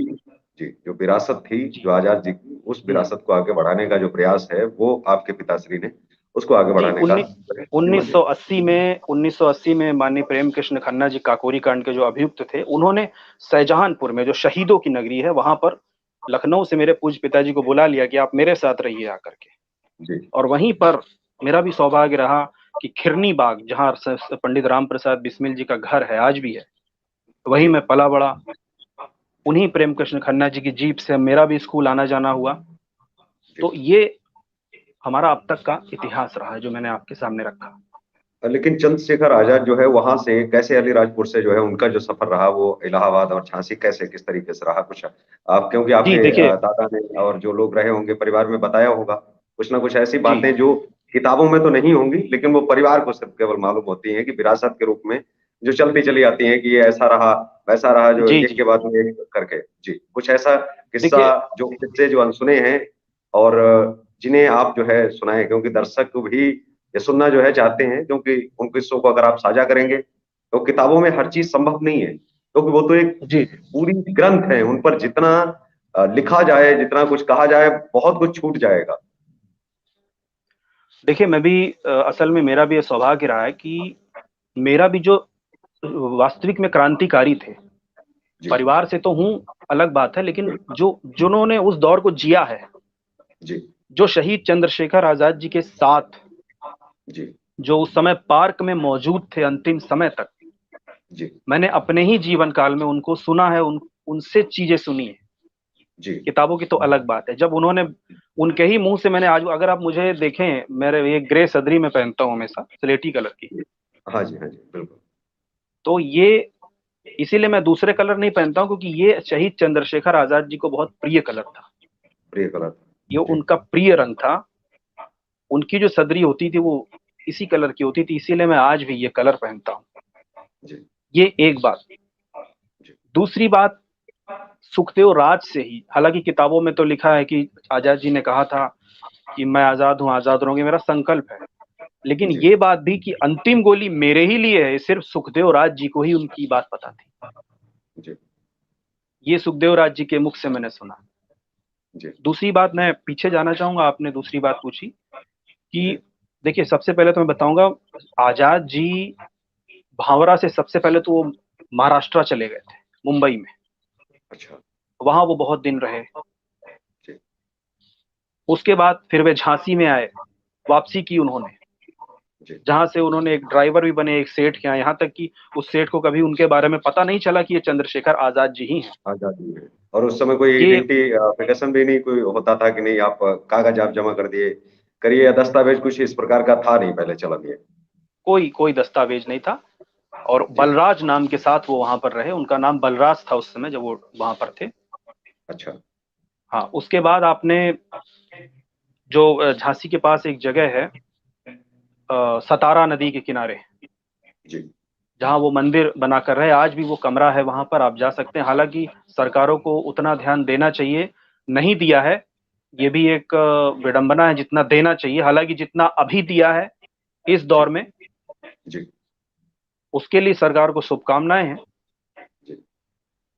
जी जो विरासत थी जो आजाद जी की, उस हम्म, विरासत को आगे बढ़ाने का जो प्रयास है वो आपके पिताश्री ने उसको आगे जी, बढ़ाने का उन्नीस हिम्मत दी। सौ अस्सी में 1980 में माननीय प्रेम कृष्ण खन्ना जी काकोरी कांड के जो अभियुक्त थे, उन्होंने शाहजहांपुर में, जो शहीदों की नगरी है, वहां पर लखनऊ से मेरे पूज्य पिताजी को बुला लिया कि आप मेरे साथ रहिए आकर के। जी और वहीं पर मेरा भी सौभाग्य रहा कि खिरनी बाग, जहाँ पंडित राम प्रसाद बिस्मिल जी का घर है, आज भी है, वहीं जी मैं पला बड़ा। उन्हीं प्रेम कृष्ण खन्ना जी की जीप से मेरा भी स्कूल आना जाना हुआ। जी तो ये हमारा अब तक का इतिहास रहा है, जो मैंने आपके सामने रखा। लेकिन चंद्रशेखर आजाद जो है वहां से कैसे, अलीराजपुर से जो है उनका जो सफर रहा वो इलाहाबाद और झांसी कैसे किस तरीके से रहा, कुछ आप, क्योंकि जी आपके देखिए। दादा ने और जो लोग रहे होंगे परिवार में बताया होगा कुछ ना कुछ ऐसी जी बातें जो किताबों में तो नहीं होंगी, लेकिन वो परिवार को सिर्फ केवल मालूम होती हैं कि विरासत के रूप में जो चलती चली आती हैं कि ये ऐसा रहा वैसा रहा, जो जी एक जी। के बाद में एक करके। जी कुछ ऐसा किस्सा, देखिए जो किस्से जो अनसुने हैं और जिन्हें आप जो है सुनाए, क्योंकि दर्शक भी ये सुनना जो है चाहते हैं, क्योंकि उन किस्सों को अगर आप साझा करेंगे तो किताबों में हर चीज संभव नहीं है, क्योंकि वो तो एक जी। पूरी ग्रंथ है, उन पर जितना लिखा जाए, जितना कुछ कहा जाए, बहुत कुछ छूट जाएगा। देखिए मैं भी असल में मेरा भी ये सौभाग्य रहा है कि मेरा भी जो वास्तविक में क्रांतिकारी थे, जी परिवार से तो हूँ, अलग बात है, लेकिन जो जिन्होंने उस दौर को जिया है, जी जो शहीद चंद्रशेखर आजाद जी के साथ, जी जो उस समय पार्क में मौजूद थे अंतिम समय तक, जी मैंने अपने ही जीवन काल में उनको सुना है, उनसे चीजें सुनी है। जी किताबों की तो अलग बात है, जब उन्होंने, उनके ही मुंह से मैंने आज, अगर आप मुझे देखें, मेरे ये ग्रे सदरी में पहनता हूँ हमेशा, स्लेटी कलर की। हाँ जी बिल्कुल। तो ये इसीलिए मैं दूसरे कलर नहीं पहनता हूँ, क्योंकि ये शहीद चंद्रशेखर आजाद जी को बहुत प्रिय कलर था। प्रिय कलर। ये जी उनका प्रिय रंग था। उनकी जो सदरी होती थी वो इसी कलर की होती थी, इसीलिए मैं आज भी ये कलर पहनता हूँ। जी ये एक बात। जी दूसरी बात, सुखदेव राज से ही, हालांकि किताबों में तो लिखा है कि आजाद जी ने कहा था कि मैं आजाद हूं, आजाद रहूंगी, मेरा संकल्प है, लेकिन जी ये बात भी कि अंतिम गोली मेरे ही लिए है, सिर्फ सुखदेव राज जी को ही उनकी बात पता थी। जी ये सुखदेव राज जी के मुख से मैंने सुना। जी दूसरी बात, मैं पीछे जाना चाहूंगा, आपने दूसरी बात पूछी कि, जी देखिए सबसे पहले तो मैं बताऊंगा, आजाद जी भावरा से सबसे पहले तो वो महाराष्ट्र चले गए थे, मुंबई में। अच्छा। वहां वो बहुत दिन रहे। जी उसके बाद फिर वे झांसी में आए, वापसी की उन्होंने, जी जहां से उन्होंने एक ड्राइवर भी बने एक सेठ के यहाँ, यहाँ तक कि उस सेठ को कभी उनके बारे में पता नहीं चला कि ये चंद्रशेखर आजाद जी ही हैं। आजादी है, और उस समय कोई ये आइडेंटिफिकेशन भी नहीं कोई होता था कि नहीं आप कागज आप जमा कर दिए करिए, या दस्तावेज कुछ इस प्रकार का था नहीं पहले चलन ये। कोई कोई दस्तावेज नहीं था। और जी बलराज नाम के साथ वो वहां पर रहे, उनका नाम बलराज था उस समय जब वो वहां पर थे। अच्छा। हाँ, उसके बाद आपने जो झांसी के पास एक जगह है, सतारा नदी के किनारे जी जहाँ वो मंदिर बनाकर रहे, आज भी वो कमरा है, वहां पर आप जा सकते हैं। हालांकि सरकारों को उतना ध्यान देना चाहिए, नहीं दिया है, ये भी एक विडंबना है, जितना देना चाहिए। हालांकि जितना अभी दिया है इस जी दौर में, जी उसके लिए सरकार को शुभकामनाएं हैं, जी।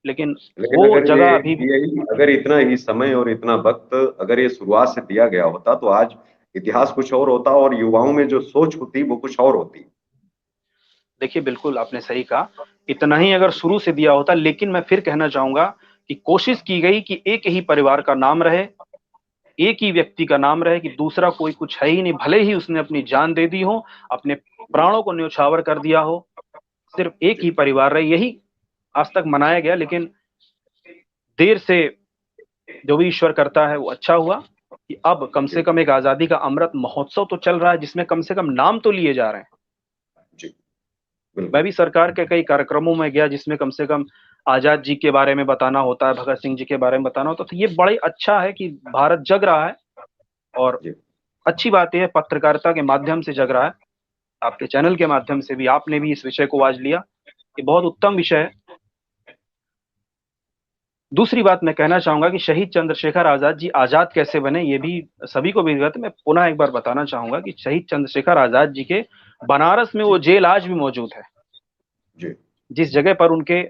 लेकिन लेकिन वो अगर ये जगह अभी भी। यही अगर इतना ही समय और इतना वक्त अगर ये शुरुआत से दिया गया होता तो आज इतिहास कुछ और होता और युवाओं में जो सोच होती वो कुछ और होती। देखिए, बिल्कुल आपने सही कहा, इतना ही अगर शुरू से दिया होता। लेकिन मैं फिर कहना चाहूंगा कि कोशिश की गई कि एक ही परिवार का नाम रहे, एक ही व्यक्ति का नाम रहे, कि दूसरा कोई कुछ है ही नहीं, भले ही उसने अपनी जान दे दी हो, अपने जी प्राणों को न्यौछावर कर दिया हो, सिर्फ एक जी ही परिवार रहे। यही आज तक मनाया गया। लेकिन देर से जो भी ईश्वर करता है वो अच्छा हुआ कि अब कम जी से कम एक आजादी का अमृत महोत्सव तो चल रहा है, जिसमें कम से कम नाम तो लिए जा रहे हैं। जी मैं बिल्कुल। भी सरकार के कई कार्यक्रमों में गया जिसमें कम से कम आजाद जी के बारे में बताना होता है, भगत सिंह जी के बारे में बताना होता है। तो ये बड़े अच्छा है कि भारत जग रहा है, और जी अच्छी बात यह है पत्रकारिता के माध्यम से जग रहा है। आपके चैनल के माध्यम से भी आपने भी इस विषय को आज लिया, ये बहुत उत्तम विषय है। दूसरी बात मैं कहना चाहूंगा कि शहीद चंद्रशेखर आजाद जी आजाद कैसे बने, ये भी सभी को विदित है। मैं पुनः एक बार बताना चाहूंगा कि शहीद चंद्रशेखर आजाद जी के बनारस में जी वो जेल आज भी मौजूद है, जी जिस जगह पर उनके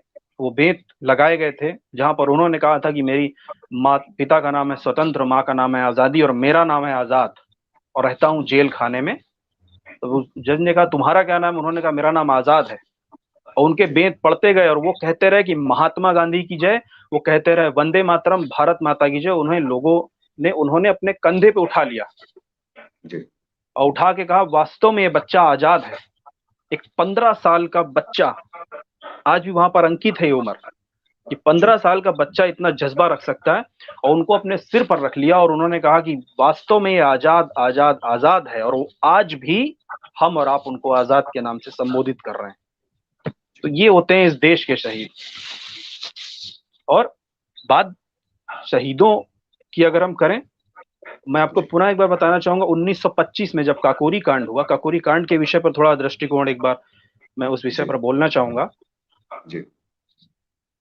वो बेंत लगाए गए थे, जहां पर उन्होंने कहा था कि मेरी माँ पिता का नाम है स्वतंत्र, माँ का नाम है आजादी और मेरा नाम है आजाद, और रहता हूँ जेल खाने में। तो उस जज ने कहा तुम्हारा क्या नाम है? उन्होंने कहा मेरा नाम आजाद है। और उनके जी बेंत पढ़ते गए और वो कहते रहे कि महात्मा गांधी की जय, वो कहते रहे वंदे मातरम, भारत माता की जय। उन्होंने अपने कंधे पे उठा लिया जी और उठा के कहा वास्तव में ये बच्चा आजाद है। एक 15 साल का बच्चा, आज भी वहां पर अंकित है ये उम्र, कि जी 15 साल का बच्चा इतना जज्बा रख सकता है, और उनको अपने सिर पर रख लिया और उन्होंने कहा कि वास्तव में ये आजाद आजाद आजाद है, और वो आज भी हम और आप उनको आजाद के नाम से संबोधित कर रहे हैं। तो ये होते हैं इस देश के शहीद। और बात शहीदों की अगर हम करें, मैं आपको जी पुनः एक बार बताना चाहूंगा 1925 में जब काकोरी कांड हुआ, काकोरी कांड के विषय पर थोड़ा दृष्टिकोण एक बार मैं उस विषय जी पर बोलना चाहूंगा। जी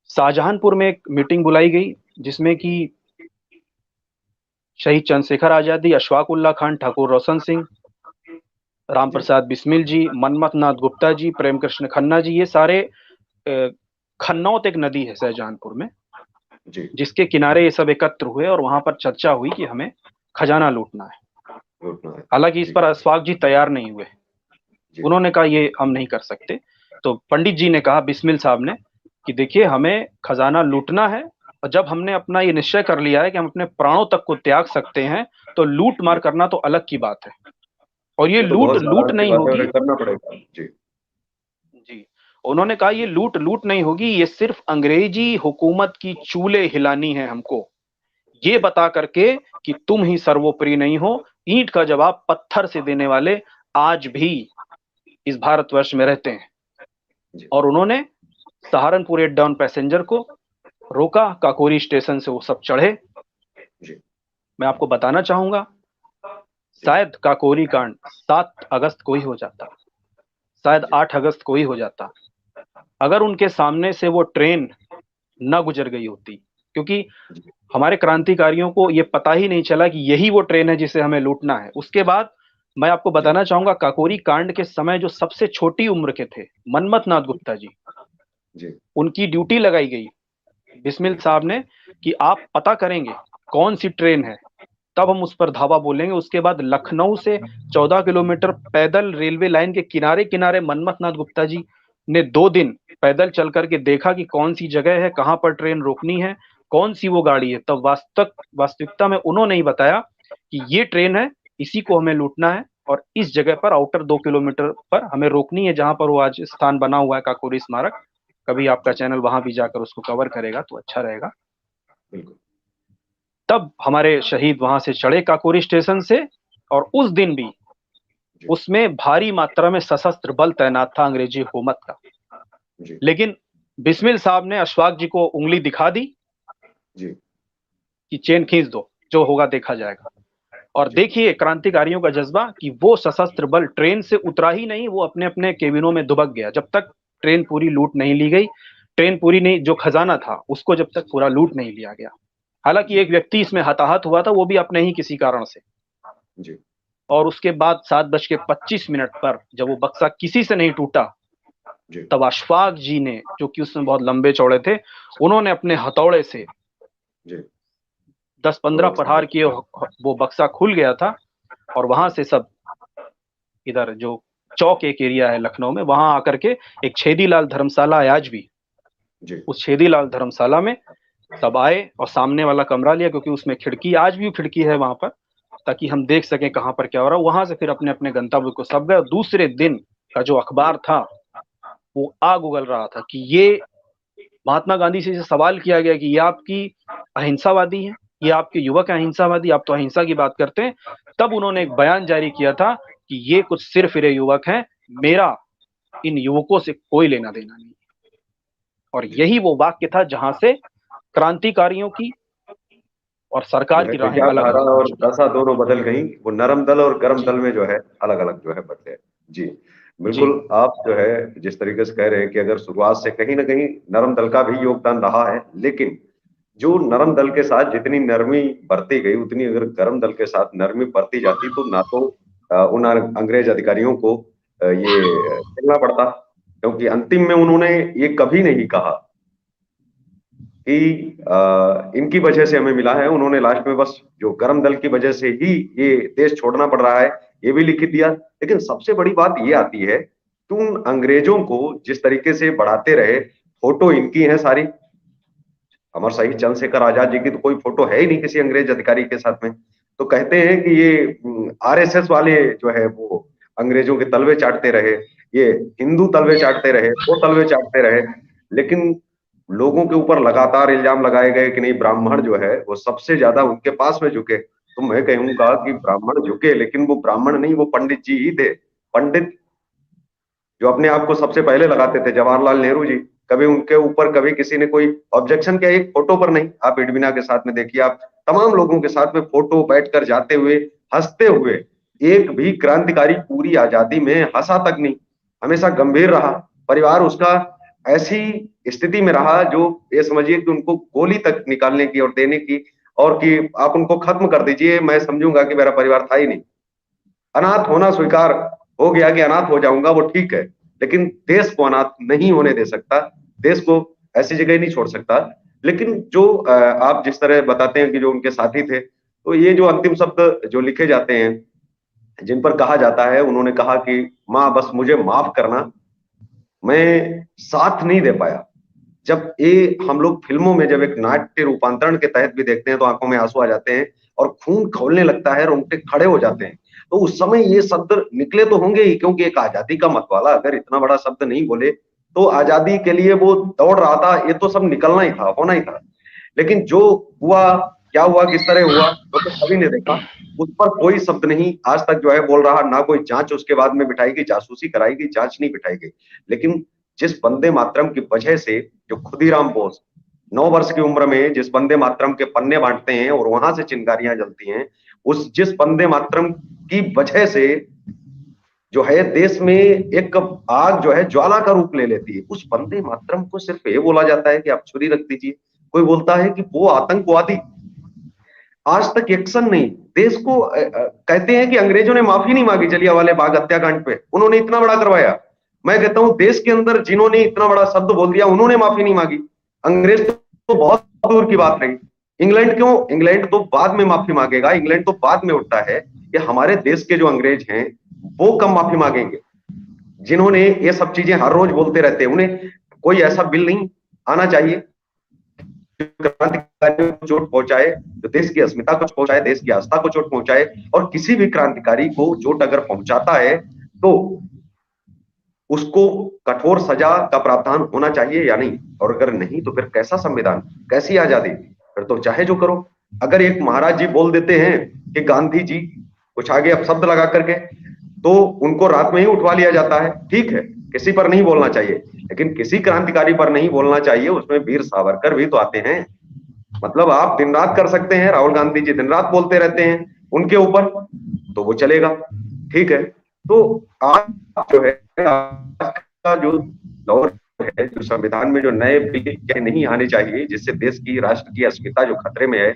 शाहजहांपुर में एक मीटिंग बुलाई गई जिसमें कि शहीद चंद्रशेखर आजादी, अशफाक उल्लाह खान, ठाकुर रोशन सिंह, राम जी प्रसाद बिस्मिल जी, मनमथ नाथ गुप्ता जी, प्रेम कृष्ण खन्ना जी, ये सारे खन्नौत एक नदी है शाहजहांपुर में, जी जिसके किनारे ये सब एकत्र हुए और वहां पर चर्चा हुई कि हमें खजाना लूटना है। घटना है। हालांकि इस जी पर अशफाक जी तैयार नहीं हुए, जी उन्होंने कहा ये हम नहीं कर सकते। तो पंडित जी ने कहा, बिस्मिल साहब ने, कि देखिए हमें खजाना लूटना है, और जब हमने अपना ये निश्चय कर लिया है कि हम अपने प्राणों तक को त्याग सकते हैं, तो लूट मार जी करना तो अलग की बात है। और ये ये तो लूट बहुत लूट साधारण सी नहीं बात है और होगी। ये करना पड़ेगा। जी जी, उन्होंने कहा ये लूट लूट नहीं होगी, ये सिर्फ अंग्रेजी हुकूमत की चूले हिलानी है हमको, ये जी बता करके कि तुम ही सर्वोपरि नहीं हो। ईंट का जवाब पत्थर से देने वाले आज भी इस भारतवर्ष में रहते हैं। जी और उन्होंने सहारनपुर एट डाउन पैसेंजर को रोका, काकोरी स्टेशन से वो सब चढ़े। जी मैं आपको बताना चाहूंगा, जी शायद काकोरी कांड 7 अगस्त को ही हो जाता, शायद जी 8 अगस्त को ही हो जाता, अगर उनके सामने से वो ट्रेन न गुजर गई होती। क्योंकि जी हमारे क्रांतिकारियों को ये पता ही नहीं चला कि यही वो ट्रेन है जिसे हमें लूटना है। उसके बाद मैं आपको जी बताना चाहूंगा, काकोरी कांड के समय जो सबसे छोटी उम्र के थे, मनमथ नाथ गुप्ता जी, जी उनकी ड्यूटी लगाई गई बिस्मिल जी साहब ने, कि आप पता करेंगे कौन सी ट्रेन है, तब हम उस पर धावा बोलेंगे। उसके बाद लखनऊ से 14 किलोमीटर पैदल रेलवे लाइन के किनारे किनारे मनमथ नाथ गुप्ता जी ने 2 दिन पैदल चल करके देखा कि कौन सी जगह है, कहाँ पर ट्रेन रोकनी है, कौन सी वो गाड़ी है। तब वास्तविकता में उन्होंने ही बताया कि ये ट्रेन है, इसी को हमें लूटना है, और इस जगह पर आउटर 2 किलोमीटर पर हमें रोकनी है, जहां पर वो आज स्थान बना हुआ है काकोरी स्मारक। कभी आपका जी चैनल वहां भी जाकर उसको कवर करेगा तो अच्छा रहेगा। बिल्कुल। तब हमारे शहीद वहां से चढ़े काकोरी स्टेशन से, और उस दिन भी जी उसमें भारी मात्रा में सशस्त्र बल तैनात था अंग्रेजी हुकूमत का। जी लेकिन बिस्मिल साहब ने अशफाक जी को उंगली दिखा दी जी कि चेन खींच दो, जो होगा देखा जाएगा। और देखिए क्रांतिकारियों का जज्बा कि वो सशस्त्र बल ट्रेन से उतरा ही नहीं, वो अपने अपने केबिनों में दुबक गया जब तक ट्रेन पूरी लूट नहीं ली गई। ट्रेन पूरी नहीं, जो खजाना था उसको जब तक पूरा लूट नहीं लिया गया। हालांकि एक व्यक्ति इसमें हताहत हुआ था, वो भी अपने ही किसी कारण से। जी और उसके बाद 7:25 पर जब वो बक्सा किसी से नहीं टूटा, जी तब अशफाक जी ने, जो कि उसमें बहुत लंबे चौड़े थे, उन्होंने अपने हथौड़े से जी 10-15 प्रहार किए, वो बक्सा खुल गया था। और वहां से सब इधर जो चौक एक एरिया है लखनऊ में, वहां आकर के एक छेदीलाल धर्मशाला है आज भी, जी उस छेदीलाल धर्मशाला में सब आए और सामने वाला कमरा लिया, क्योंकि उसमें खिड़की, आज भी खिड़की है वहां पर, ताकि हम देख सकें कहां पर क्या हो रहा है। वहां से फिर अपने अपने गंतव्य को सब गए। दूसरे दिन का जो अखबार था वो आग उगल रहा था कि ये महात्मा गांधी से सवाल किया गया कि ये आपकी अहिंसावादी है, ये आपके युवक है अहिंसावादी, आप तो अहिंसा की बात करते हैं। तब उन्होंने एक बयान जारी किया था कि ये कुछ सिर फिरे युवक हैं, मेरा इन युवकों से कोई लेना देना नहीं। और यही वो वाक्य था जहां से क्रांतिकारियों की और जो सरकार है की राहें अलग विचारधारा अलग हो और चुकी दशा दोनों बदल गई। वो नरम दल और गर्म जी दल में जो है अलग अलग जो है बदले। जी जी बिल्कुल। आप जो है जिस तरीके से कह रहे हैं कि अगर शुरुआत से कहीं ना कहीं नरम दल का भी योगदान रहा है, लेकिन जो नरम दल के साथ जितनी नरमी बरती गई, उतनी अगर गर्म दल के साथ नरमी बरती जाती तो ना तो उन अंग्रेज अधिकारियों को ये झेलना पड़ता, क्योंकि अंतिम में उन्होंने ये कभी नहीं कहा कि इनकी वजह से हमें मिला है। उन्होंने लास्ट में बस जो गर्म दल की वजह से ही ये देश छोड़ना पड़ रहा है ये भी लिख दिया। लेकिन सबसे बड़ी बात ये आती है कि उन अंग्रेजों को जिस तरीके से बढ़ाते रहे, फोटो इनकी है सारी। अमर शहीद चंद्रशेखर आजाद जी की तो कोई फोटो है ही नहीं किसी अंग्रेज अधिकारी के साथ में। तो कहते हैं कि ये आरएसएस वाले जो है वो अंग्रेजों के तलवे चाटते रहे, ये हिंदू तलवे चाटते रहे, वो तलवे चाटते रहे। लेकिन लोगों के ऊपर लगातार इल्जाम लगाए गए कि नहीं, ब्राह्मण जो है वो सबसे ज्यादा उनके पास में झुके। तो मैं कहूंगा कि ब्राह्मण झुके, लेकिन वो ब्राह्मण नहीं, वो पंडित जी ही थे। पंडित जो अपने आप को सबसे पहले लगाते थे, जवाहरलाल नेहरू जी, कभी उनके ऊपर कभी किसी ने कोई ऑब्जेक्शन किया? एक फोटो पर नहीं। आप इडविना के साथ में देखिए, आप तमाम लोगों के साथ में फोटो बैठकर जाते हुए, हंसते हुए। एक भी क्रांतिकारी पूरी आजादी में हंसा तक नहीं, हमेशा गंभीर रहा। परिवार उसका ऐसी स्थिति में रहा जो ये समझिए कि उनको गोली तक निकालने की और देने की, और कि आप उनको खत्म कर दीजिए, मैं समझूंगा कि मेरा परिवार था ही नहीं। अनाथ होना स्वीकार हो गया कि अनाथ हो जाऊंगा, वो ठीक है, लेकिन देश को अनाथ नहीं होने दे सकता, देश को ऐसी जगह नहीं छोड़ सकता। लेकिन जो आप जिस तरह बताते हैं कि जो उनके साथी थे, तो ये जो अंतिम शब्द जो लिखे जाते हैं, जिन पर कहा जाता है, उन्होंने कहा कि माँ बस मुझे माफ करना, मैं साथ नहीं दे पाया। जब ये हम लोग फिल्मों में जब एक नाट्य रूपांतरण के तहत भी देखते हैं तो आंखों में आंसू आ जाते हैं और खून खौलने लगता है, रोंगटे खड़े हो जाते हैं। तो उस समय ये शब्द निकले तो होंगे ही, क्योंकि एक आजादी का मतवाला अगर इतना बड़ा शब्द नहीं बोले तो आजादी के लिए वो दौड़ रहा था, ये तो सब निकलना ही था, होना ही था। लेकिन जो हुआ, क्या हुआ, किस तरह हुआ, वो तो सभी ने देखा। उस पर कोई शब्द नहीं आज तक जो है बोल रहा, ना कोई जांच उसके बाद में बिठाई गई, जासूसी कराई गई, जांच नहीं बिठाई गई। लेकिन जिस वंदे मातरम की वजह से जो खुदीराम बोस 9 वर्ष की उम्र में जिस वंदे मातरम के पन्ने बांटते हैं और वहां से चिंगारियां जलती हैं, उस जिस वंदे मातरम की वजह से जो है देश में एक आग जो है ज्वाला का रूप ले लेती है, उस वंदे मातरम को सिर्फ ये बोला जाता है कि आप छुरी रख दीजिए। कोई बोलता है कि वो आतंकवादी। आज तक एक्शन नहीं। देश को कहते हैं कि अंग्रेजों ने माफी नहीं मांगी जलियांवाले बाग हत्याकांड पे, उन्होंने इतना बड़ा करवाया। मैं कहता हूं देश के अंदर जिन्होंने इतना बड़ा शब्द बोल दिया उन्होंने माफी नहीं मांगी। अंग्रेज तो बहुत दूर की बात रही। इंग्लैंड क्यों? इंग्लैंड तो बाद में माफी मांगेगा, इंग्लैंड तो बाद में उठता है। कि हमारे देश के जो अंग्रेज हैं वो कम माफी मांगेंगे, जिन्होंने ये सब चीजें हर रोज बोलते रहते हैं। उन्हें कोई ऐसा बिल नहीं आना चाहिए क्रांतिकारियों को चोट पहुंचाए, जो देश की अस्मिता को पहुंचाए, देश की आस्था को चोट पहुंचाए। और किसी भी क्रांतिकारी को चोट अगर पहुंचाता है तो उसको कठोर सजा का प्रावधान होना चाहिए या नहीं? और अगर नहीं तो फिर कैसा संविधान, कैसी आजादी? फिर तो चाहे जो करो। अगर एक महाराज जी बोल देते हैं कि गांधी जी कुछ आगे अब शब्द लगा करके, तो उनको रात में ही उठवा लिया जाता है। ठीक है, किसी पर नहीं बोलना चाहिए, लेकिन किसी क्रांतिकारी पर नहीं बोलना चाहिए, उसमें वीर सावरकर भी तो आते हैं। मतलब आप दिन रात कर सकते हैं, राहुल गांधी जी दिन रात बोलते रहते हैं उनके ऊपर, तो वो चलेगा, ठीक है। तो आज जो है, आज का जो दौर है, जो संविधान में जो नए बिल नहीं आने चाहिए, जिससे देश की, राष्ट्र की अस्मिता जो खतरे में है,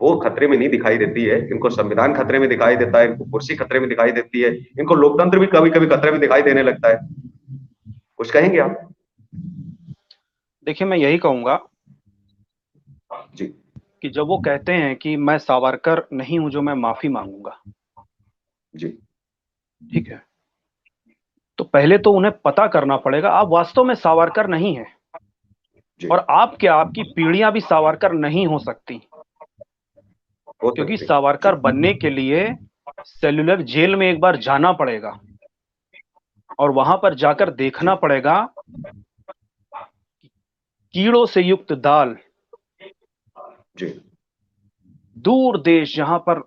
वो खतरे में नहीं दिखाई देती है। इनको संविधान खतरे में दिखाई देता है, इनको कुर्सी खतरे में दिखाई देती है, इनको लोकतंत्र भी कभी कभी खतरे में दिखाई देने लगता है। कुछ कहेंगे आप? देखिए, मैं यही कहूंगा जी कि जब वो कहते हैं कि मैं सावरकर नहीं हूं जो मैं माफी मांगूंगा, जी ठीक है, तो पहले तो उन्हें पता करना पड़ेगा आप वास्तव में सावरकर नहीं हैं, जी, और आप क्या, आपकी पीढ़ियां भी सावरकर नहीं हो सकती, हो क्योंकि सकते, जी सावरकर बनने के लिए सेल्युलर जेल में एक बार जाना पड़ेगा और वहां पर जाकर देखना जी पड़ेगा कीड़ों से युक्त दाल, जी दूर देश जहां पर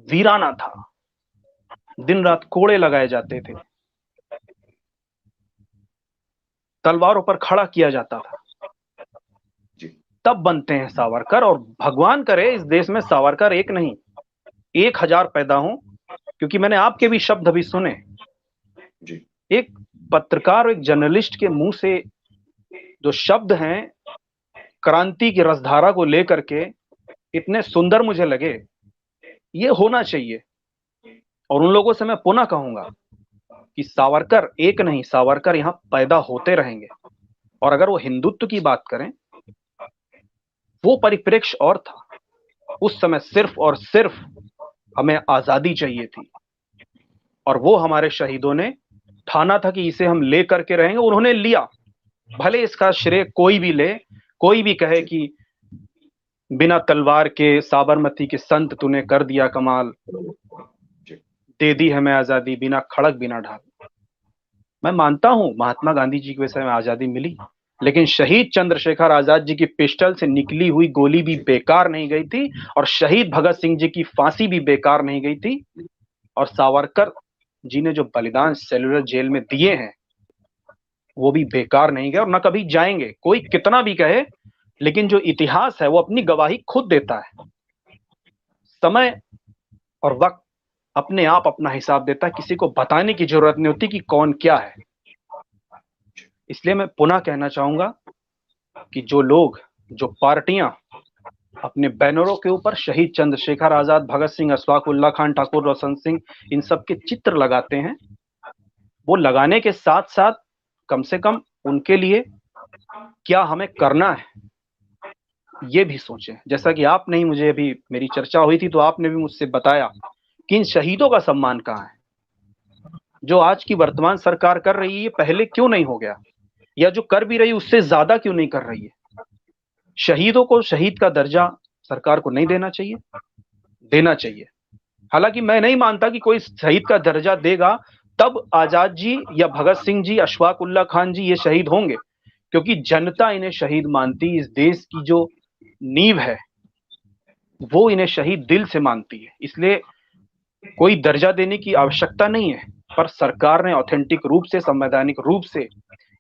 वीराना था, दिन रात कोड़े लगाए जाते थे, तलवारों पर खड़ा किया जाता था, जी तब बनते हैं सावरकर। और भगवान करे इस देश में सावरकर एक नहीं 1000 पैदा हो, क्योंकि मैंने आपके भी शब्द अभी सुने, जी एक पत्रकार और एक जर्नलिस्ट के मुंह से जो शब्द हैं क्रांति की रसधारा को लेकर के, इतने सुंदर मुझे लगे। ये होना चाहिए। और उन लोगों से मैं पुनः कहूंगा कि सावरकर एक नहीं, सावरकर यहां पैदा होते रहेंगे। और अगर वो हिंदुत्व की बात करें, वो परिप्रेक्ष्य और था। उस समय सिर्फ और सिर्फ हमें आजादी चाहिए थी, और वो हमारे शहीदों ने ठाना था कि इसे हम ले करके रहेंगे। उन्होंने लिया, भले इसका श्रेय कोई भी ले, कोई भी कहे कि बिना तलवार के साबरमती के संत तूने कर दिया कमाल, दे दी हमें आजादी बिना खड़क बिना ढाल। मैं मानता हूं महात्मा गांधी जी की वजह से हमें आजादी मिली, लेकिन शहीद चंद्रशेखर आजाद जी की पिस्टल से निकली हुई गोली भी बेकार नहीं गई थी, और शहीद भगत सिंह जी की फांसी भी बेकार नहीं गई थी, और सावरकर जी ने जो बलिदान सेलुलर जेल में दिए हैं वो भी बेकार नहीं गए और न कभी जाएंगे। कोई कितना भी कहे, लेकिन जो इतिहास है वो अपनी गवाही खुद देता है। समय और वक्त अपने आप अपना हिसाब देता है, किसी को बताने की जरूरत नहीं होती कि कौन क्या है। इसलिए मैं पुनः कहना चाहूंगा कि जो लोग, जो पार्टियां अपने बैनरों के ऊपर शहीद चंद्रशेखर आजाद, भगत सिंह, अशफाक उल्लाह खान, ठाकुर रोशन सिंह, इन सब के चित्र लगाते हैं, वो लगाने के साथ साथ कम से कम उनके लिए क्या हमें करना है ये भी सोचें। जैसा कि आपने ही, मुझे अभी मेरी चर्चा हुई थी तो आपने भी मुझसे बताया कि इन शहीदों का सम्मान कहाँ है। जो आज की वर्तमान सरकार कर रही है पहले क्यों नहीं हो गया, या जो कर भी रही उससे ज्यादा क्यों नहीं कर रही है। शहीदों को शहीद का दर्जा सरकार को नहीं देना चाहिए, देना चाहिए। हालांकि मैं नहीं मानता कि कोई शहीद का दर्जा देगा तब आजाद जी या भगत सिंह जी, अशफाक उल्लाह खान जी ये शहीद होंगे, क्योंकि जनता इन्हें शहीद मानती। इस देश की जो नींव है वो इन्हें शहीद दिल से मानती है। इसलिए कोई दर्जा देने की आवश्यकता नहीं है, पर सरकार ने ऑथेंटिक रूप से, संवैधानिक रूप से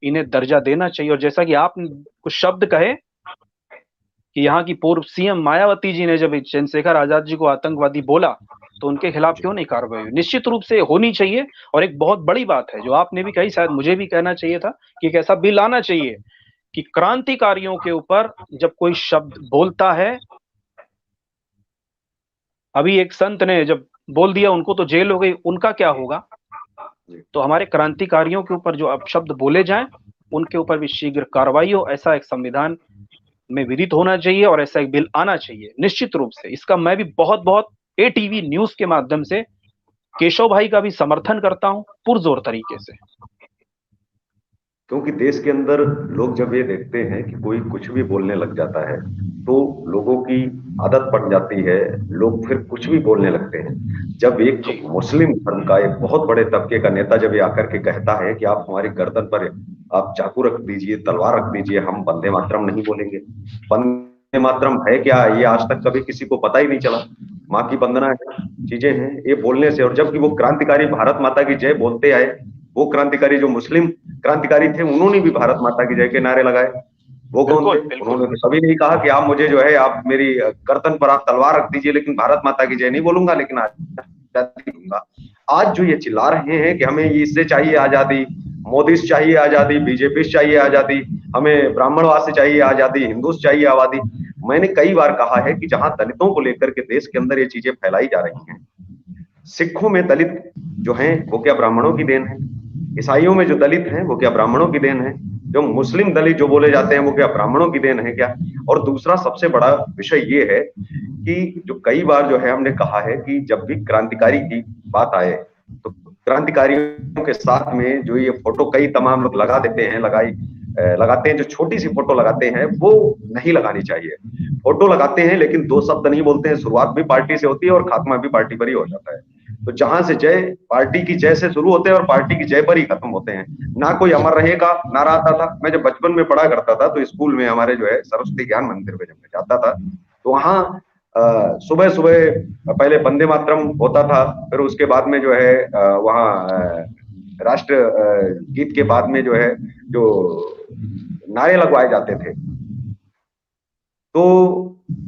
इन्हें दर्जा देना चाहिए। और जैसा कि आपने कुछ शब्द कहे कि यहाँ की पूर्व सीएम मायावती जी ने जब चंद्रशेखर आजाद जी को आतंकवादी बोला तो उनके खिलाफ क्यों नहीं कार्रवाई हुई। निश्चित रूप से होनी चाहिए। और एक बहुत बड़ी बात है जो आपने भी कही, शायद मुझे भी कहना चाहिए था, कि एक ऐसा बिल आना चाहिए कि क्रांतिकारियों के ऊपर जब कोई शब्द बोलता है, अभी एक संत ने जब बोल दिया उनको तो जेल हो गई, उनका क्या होगा। तो हमारे क्रांतिकारियों के ऊपर जो अपशब्द बोले जाएं उनके ऊपर भी शीघ्र कार्रवाई हो, ऐसा एक संविधान में विदित होना चाहिए और ऐसा एक बिल आना चाहिए निश्चित रूप से। इसका मैं भी बहुत बहुत एटीवी न्यूज के माध्यम से केशव भाई का भी समर्थन करता हूं पुरजोर तरीके से। क्योंकि देश के अंदर लोग जब ये देखते हैं कि कोई कुछ भी बोलने लग जाता है, तो लोगों की आदत पड़ जाती है, लोग फिर कुछ भी बोलने लगते हैं। जब एक जी मुस्लिम धर्म का एक बहुत बड़े तबके का नेता जब ये आकर के कहता है कि आप हमारी गर्दन पर आप चाकू रख दीजिए, तलवार रख दीजिए, हम वंदे मातरम नहीं बोलेंगे। वंदे मातरम है क्या, ये आज तक कभी किसी को पता ही नहीं चला। माँ की वंदना है, चीजें हैं ये बोलने से। और जबकि वो क्रांतिकारी भारत माता की जय बोलते आए, वो क्रांतिकारी जो मुस्लिम क्रांतिकारी थे उन्होंने भी भारत माता की जय के नारे लगाए। वो कौन थे? बिल्कुल बिल्कुल। उन्होंने तो कभी नहीं कहा कि आप मुझे जो है, आप मेरी गर्दन पर आप तलवार रख दीजिए, लेकिन भारत माता की जय नहीं बोलूंगा, लेकिन आजादी दूंगा। आज जो ये चिल्ला रहे हैं कि हमें इससे चाहिए आजादी, मोदी से चाहिए आजादी, बीजेपी से चाहिए आजादी, हमें ब्राह्मणवाद से चाहिए आजादी, हिंदू से चाहिए आबादी, मैंने कई बार कहा है कि जहां दलितों को लेकर के देश के अंदर ये चीजें फैलाई जा रही हैं, सिखों में दलित जो हैं वो क्या ब्राह्मणों की देन है? ईसाइयों में जो दलित हैं वो क्या ब्राह्मणों की देन है? जो मुस्लिम दलित जो बोले जाते हैं वो क्या ब्राह्मणों की देन है क्या? और दूसरा सबसे बड़ा विषय ये है कि जो कई बार जो है हमने कहा है कि जब भी क्रांतिकारी की बात आए तो क्रांतिकारियों के साथ में जो ये फोटो कई तमाम लोग लगा देते हैं, लगाते हैं, जो छोटी सी फोटो लगाते हैं वो नहीं लगानी चाहिए। फोटो लगाते हैं लेकिन दो शब्द नहीं बोलते हैं, शुरुआत भी पार्टी से होती है और खात्मा भी पार्टी पर ही हो जाता है। तो जहां से जय, पार्टी की जय से शुरू होते हैं और पार्टी की जय पर ही खत्म होते हैं। ना कोई अमर रहेगा नारा आता था। मैं जब बचपन में पढ़ा करता था तो स्कूल में हमारे जो है सरस्वती ज्ञान मंदिर में जब मैं जाता था तो वहां सुबह सुबह पहले वंदे मातरम होता था, फिर उसके बाद में जो है वहां राष्ट्र गीत के बाद में जो है जो नारे लगवाए जाते थे, तो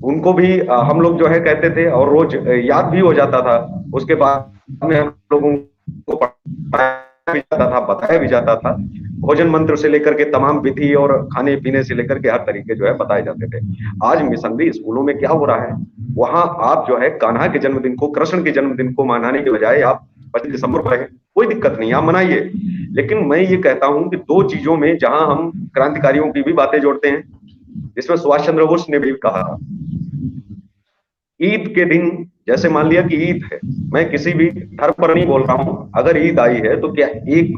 उनको भी हम लोग जो है कहते थे और रोज याद भी हो जाता था। उसके बाद में हम लोगों को पढ़ाया भी जाता था, बताया भी जाता था। भोजन मंत्र से लेकर के तमाम विधि और खाने पीने से लेकर के हर तरीके जो है बताए जाते थे। आज मिशनरी स्कूलों में क्या हो रहा है, वहां आप जो है कान्हा के जन्मदिन को, कृष्ण के जन्मदिन को मनाने के बजाय आप 25 दिसंबर पर है, कोई दिक्कत नहीं, आप मनाइए। लेकिन मैं ये कहता हूं कि दो चीजों में जहां हम क्रांतिकारियों की भी बातें जोड़ते हैं, जिसमें सुभाष चंद्र बोस ने भी कहा था, ईद के दिन, जैसे मान लिया कि ईद है, मैं किसी भी धर्म पर नहीं बोल रहा हूं, अगर ईद आई है तो क्या एक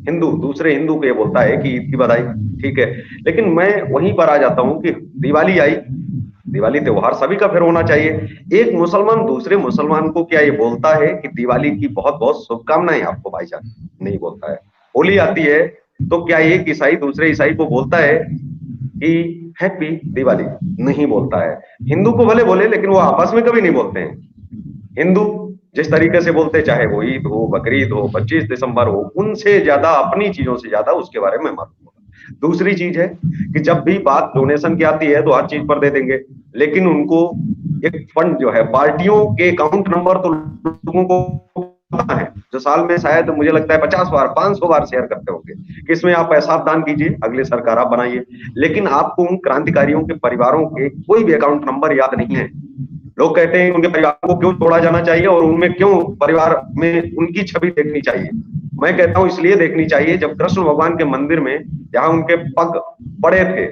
हिंदू दूसरे हिंदू को ये बोलता है कि ईद की बधाई, ठीक है। लेकिन मैं वहीं पर आ जाता हूं कि दिवाली आई, दिवाली त्योहार सभी का फिर होना चाहिए। एक मुसलमान दूसरे मुसलमान को क्या ये बोलता है कि दिवाली की बहुत बहुत शुभकामनाएं आपको भाईजान? नहीं बोलता है। होली आती है तो क्या एक ईसाई दूसरे ईसाई को बोलता है कि हैप्पी दिवाली? नहीं बोलता है। हिंदू को भले बोले लेकिन वो आपस में कभी नहीं बोलते हैं। हिंदू जिस तरीके से बोलते, चाहे वो ईद हो, बकरीद हो, 25 दिसंबर हो, उनसे ज्यादा, अपनी चीजों से ज्यादा उसके बारे में मालूम होगा। दूसरी चीज है कि जब भी बात डोनेशन की आती है तो हर चीज पर दे देंगे, लेकिन उनको एक फंड जो है, पार्टियों के अकाउंट नंबर तो लोगों को पता है, जो साल में शायद मुझे लगता है 50 बार 500 बार शेयर करते होंगे कि इसमें आप पैसा दान कीजिए, अगली सरकार आप बनाइए। लेकिन आपको उन क्रांतिकारियों के परिवारों के कोई भी अकाउंट नंबर याद नहीं है। लोग कहते हैं उनके परिवार को क्यों छोड़ा जाना चाहिए और उनमें क्यों परिवार में उनकी छवि देखनी चाहिए। मैं कहता हूं इसलिए देखनी चाहिए, जब कृष्ण भगवान के मंदिर में जहां उनके पग पड़े थे,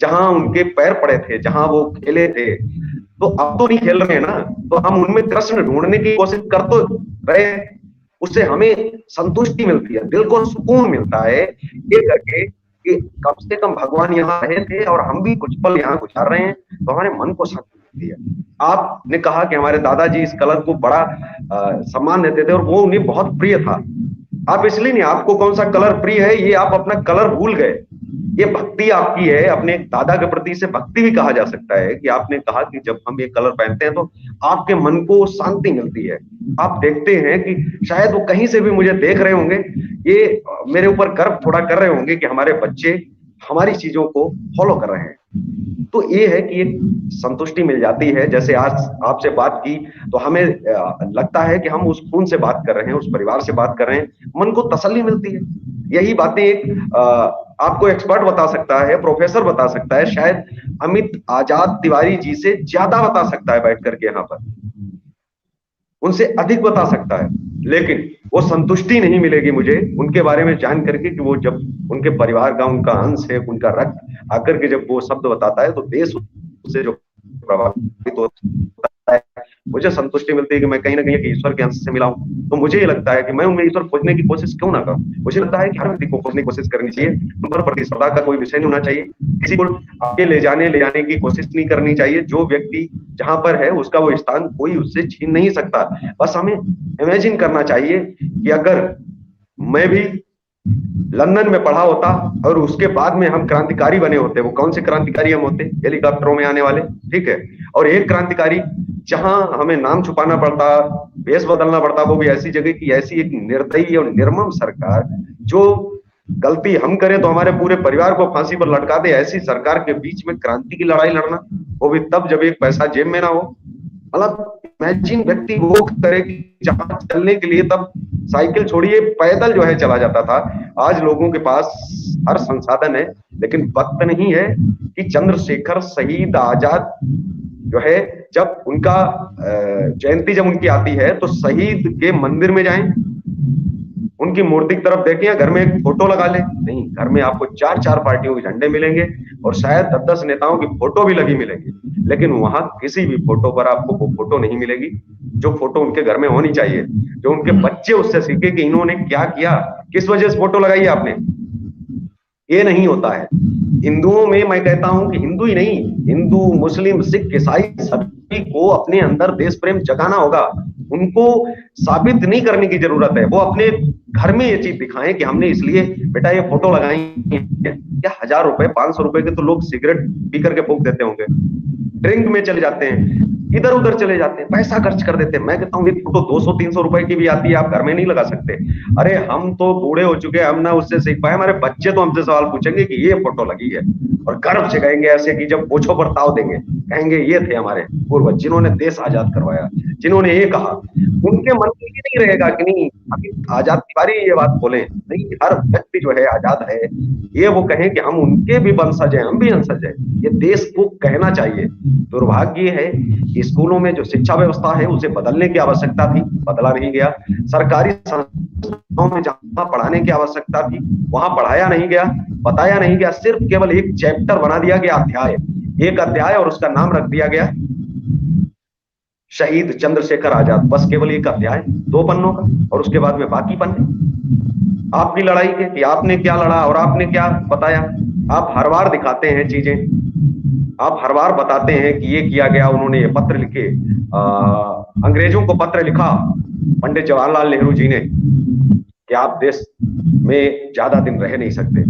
जहां उनके पैर पड़े थे, जहां वो खेले थे, तो अब तो नहीं खेल रहे हैं ना, तो हम उनमें कृष्ण ढूंढने की कोशिश कर तो रहे हैं। उससे हमें संतुष्टि मिलती है, दिल को सुकून मिलता है ये करके कि कम से कम भगवान यहाँ रहे थे और हम भी कुछ पल यहाँ गुजार रहे हैं, तो हमारे मन को शांति मिलती है। आपने कहा कि हमारे दादाजी इस कलर को बड़ा सम्मान देते थे और वो उन्हें बहुत प्रिय था। आप इसलिए नहीं, आपको कौन सा कलर प्रिय है ये आप अपना कलर भूल गए, ये भक्ति आपकी है। अपने दादा के प्रति से भक्ति भी कहा जा सकता है कि आपने कहा कि जब हम ये कलर पहनते हैं तो आपके मन को शांति मिलती है। आप देखते हैं कि शायद वो कहीं से भी मुझे देख रहे होंगे, ये मेरे ऊपर गर्व थोड़ा कर रहे होंगे कि हमारे बच्चे हमारी चीजों को फॉलो कर रहे हैं। तो ये है कि एक संतुष्टि मिल जाती है। जैसे आज आपसे बात की तो हमें लगता है कि हम उस खून से बात कर रहे हैं, उस परिवार से बात कर रहे हैं, मन को तसल्ली मिलती है। यही बातें एक आपको एक्सपर्ट बता सकता है, प्रोफेसर बता सकता है, शायद अमित आजाद तिवारी जी से ज्यादा बता सकता है बैठ करके यहाँ पर, उनसे अधिक बता सकता है। लेकिन वो संतुष्टि नहीं मिलेगी मुझे उनके बारे में जान करके कि वो जब उनके परिवार का, उनका अंश है, उनका रक्त आकर के जब वो शब्द बताता है तो देश उससे जो प्रभावित होता है, मुझे संतुष्टि मिलती है कि मैं कहीं ना कहीं एक ईश्वर के अंश से मिला हूं। तो मुझे ये लगता है कि मैं उनमें ईश्वर खोजने की कोशिश क्यों ना करूं। मुझे लगता है कि हर व्यक्ति को खोजने की कोशिश करनी चाहिए, उन पर प्रतिस्पर्धा का कोई विषय नहीं होना चाहिए, किसी को आगे ले जाने की कोशिश नहीं करनी चाहिए। जो व्यक्ति जहां पर है उसका वो स्थान कोई उससे छीन नहीं सकता। बस हमें इमेजिन करना चाहिए कि अगर मैं भी लंदन में पढ़ा होता और उसके बाद में हम क्रांतिकारी बने होते, वो कौन से क्रांतिकारी हम होते? हेलीकॉप्टरों में आने वाले, ठीक है। और एक क्रांतिकारी जहां हमें नाम छुपाना पड़ता, वेश बदलना पड़ता, वो भी ऐसी जगह की ऐसी एक निर्दयी और निर्मम सरकार जो गलती हम करें तो हमारे पूरे परिवार को फांसी पर लटका दे, ऐसी सरकार के बीच में क्रांति की लड़ाई लड़ना, वो भी तब जब एक पैसा जेब में ना हो। मतलब इमेजिन व्यक्ति वो करे कि जहां चलने के लिए तब साइकिल छोड़िए पैदल जो है चला जाता था। आज लोगों के पास हर संसाधन है, लेकिन वक्त नहीं है कि चंद्रशेखर शहीद आजाद जो है जब उनका जयंती जब उनकी आती है तो शहीद के मंदिर में जाएं, उनकी मूर्ति की तरफ देखें या घर में एक फोटो लगा लें। नहीं, घर में आपको 4-4 पार्टियों के झंडे मिलेंगे और शायद 10-10 नेताओं की फोटो भी लगी मिलेगी, लेकिन वहां किसी भी फोटो पर आपको वो फोटो नहीं मिलेगी जो फोटो उनके घर में होनी चाहिए, जो उनके बच्चे उससे सीखे कि इन्होंने क्या किया, किस वजह से फोटो लगाई आपने। ये नहीं होता है। हिंदुओं में मैं कहता हूं कि हिंदू ही नहीं, हिंदू मुस्लिम सिख ईसाई सभी को अपने अंदर देश प्रेम जगाना होगा। उनको साबित नहीं करने की जरूरत है, वो अपने घर में ये चीज दिखाएं कि हमने इसलिए बेटा ये फोटो लगाई है। क्या 1000 रुपए 500 रुपए के तो लोग सिगरेट पी करके फूंक देते होंगे, ड्रिंक में चले जाते हैं, इधर उधर चले जाते हैं, पैसा खर्च कर देते हैं। मैं कहता हूँ एक फोटो 200-300 रुपए की भी आती है, आप घर में नहीं लगा सकते। अरे हम तो बूढ़े हो चुके हैं, हम ना उससे सीख पाए, हमारे बच्चे तो हमसे सवाल पूछेंगे कि ये फोटो लगी है, और गर्व से कहेंगे ऐसे कि जब पूछो पर ताव देंगे, कहेंगे ये थे हमारे पूर्वज जिन्होंने देश आजाद करवाया, जिन्होंने ये कहा। उनके मन में ये नहीं रहेगा कि नहीं अभी आजाद तिवारी ये बात बोले, नहीं, हर व्यक्ति जो है आजाद है, ये वो कहें कि हम उनके भी वंशज हैं, हम भी वंशज हैं, ये देश को कहना चाहिए। दुर्भाग्य है कि स्कूलों में जो शिक्षा व्यवस्था है उसे बदलने की आवश्यकता थी, बदला नहीं गया। सरकारी संस्थाओं में जहां पढ़ाने की आवश्यकता थी वहां पढ़ाया नहीं गया, बताया नहीं गया, सिर्फ केवल एक चैप्टर बना दिया गया, अध्याय, एक अध्याय, और उसका नाम रख दिया गया शहीद चंद्रशेखर आजाद। बस केवल एक अध्याय 2 पन्नों का, और उसके बाद में बाकी पन्ने आपकी लड़ाई के कि आपने क्या लड़ा और आपने क्या बताया। आप हर बार दिखाते हैं चीजें, आप हर बार बताते हैं कि ये किया गया, उन्होंने ये पत्र लिखे, अंग्रेजों को पत्र लिखा पंडित जवाहरलाल नेहरू जी ने कि आप देश में ज्यादा दिन रह नहीं सकते।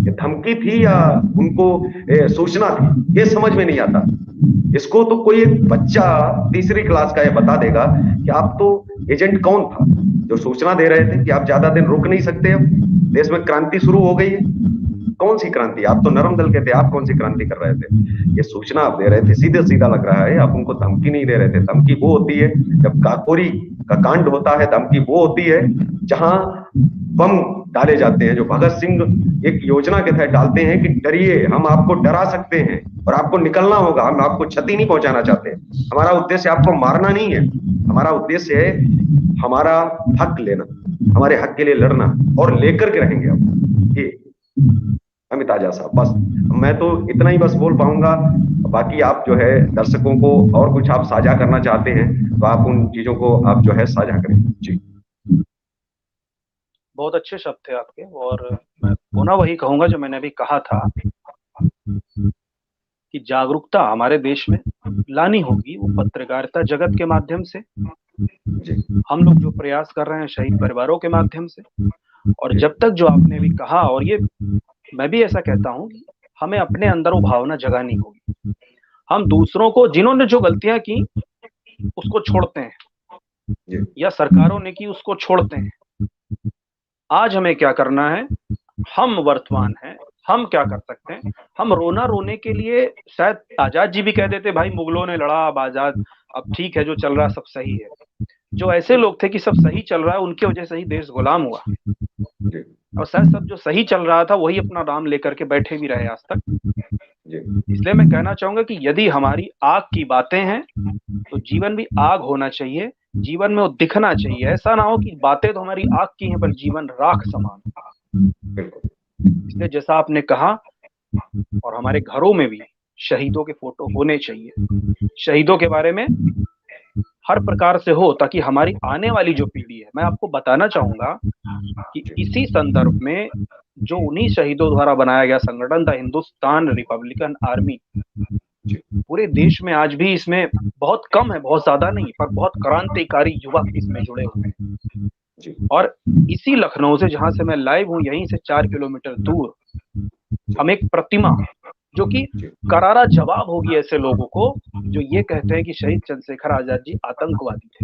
ये धमकी थी या उनको सूचना थी, ये समझ में नहीं आता। इसको तो कोई एक बच्चा 3री क्लास का ये बता देगा कि आप तो एजेंट कौन था जो सूचना दे रहे थे कि आप ज्यादा दिन रुक नहीं सकते, अब देश में क्रांति शुरू हो गई है। कौन सी क्रांति? आप तो नरम दल के थे, आप कौन सी क्रांति कर रहे थे? ये सूचना आप दे रहे थे, सीधे सीधा लग रहा है, आप उनको धमकी नहीं दे रहे थे। धमकी वो होती है जब काकोरी का कांड होता है, धमकी वो होती है जहां बम डाले जाते हैं, जो भगत सिंह एक योजना के तहत डालते हैं कि डरिए, हम आपको डरा सकते हैं और आपको निकलना होगा, हम आपको क्षति नहीं पहुंचाना चाहते। हमारा उद्देश्य आपको मारना नहीं है, हमारा उद्देश्य है हमारा हक लेना, हमारे हक के लिए लड़ना, और लेकर के रहेंगे हम। ये अमित आजा साहब, बस मैं तो इतना ही बस बोल पाऊंगा। बाकी आप जो है दर्शकों को और कुछ आप साझा करना चाहते हैं तो आप उन चीजों को आप जो है साझा करें। जी, बहुत अच्छे शब्द थे आपके, और मैं पुनः वही कहूंगा जो मैंने अभी कहा था कि जागरूकता हमारे देश में लानी होगी, वो पत्रकारिता जगत के माध्यम से, हम लोग जो प्रयास कर रहे हैं शहीद परिवारों के माध्यम से, और जब तक जो आपने भी कहा, और ये मैं भी ऐसा कहता हूं कि हमें अपने अंदर वो भावना जगानी होगी। हम दूसरों को, जिन्होंने जो गलतियां की उसको छोड़ते हैं, या सरकारों ने की उसको छोड़ते हैं। आज हमें क्या करना है? हम वर्तमान हैं, हम क्या कर सकते हैं? हम रोना रोने के लिए, शायद आजाद जी भी कह देते भाई मुगलों ने लड़ा, अब आजाद, अब ठीक है, जो चल रहा सब सही है। जो ऐसे लोग थे कि सब सही चल रहा है, उनकी वजह से ही देश गुलाम हुआ, और शायद सब जो सही चल रहा था वही अपना नाम लेकर के बैठे भी रहे आज तक। इसलिए मैं कहना चाहूंगा कि यदि हमारी आग की बातें हैं तो जीवन भी आग होना चाहिए, जीवन में वो दिखना चाहिए। ऐसा ना हो कि बातें तो हमारी आग की हैं पर जीवन राख समान। इसलिए जैसा आपने कहा, और हमारे घरों में भी शहीदों के फोटो होने चाहिए, शहीदों के बारे में हर प्रकार से हो, ताकि हमारी आने वाली जो पीढ़ी है, मैं आपको बताना चाहूंगा कि इसी संदर्भ में जो उन्हीं शहीदों द्वारा बनाया गया संगठन था हिंदुस्तान रिपब्लिकन आर्मी, पूरे देश में आज भी इसमें बहुत कम है, बहुत ज्यादा नहीं, पर बहुत क्रांतिकारी युवक इसमें जुड़े हुए हैं। और इसी लखनऊ से, जहां से मैं लाइव हूं, यहीं से 4 किलोमीटर दूर हम एक प्रतिमा जो कि जी, करारा जवाब होगी ऐसे लोगों को जो ये कहते हैं कि शहीद चंद्रशेखर आजाद जी आतंकवादी थे।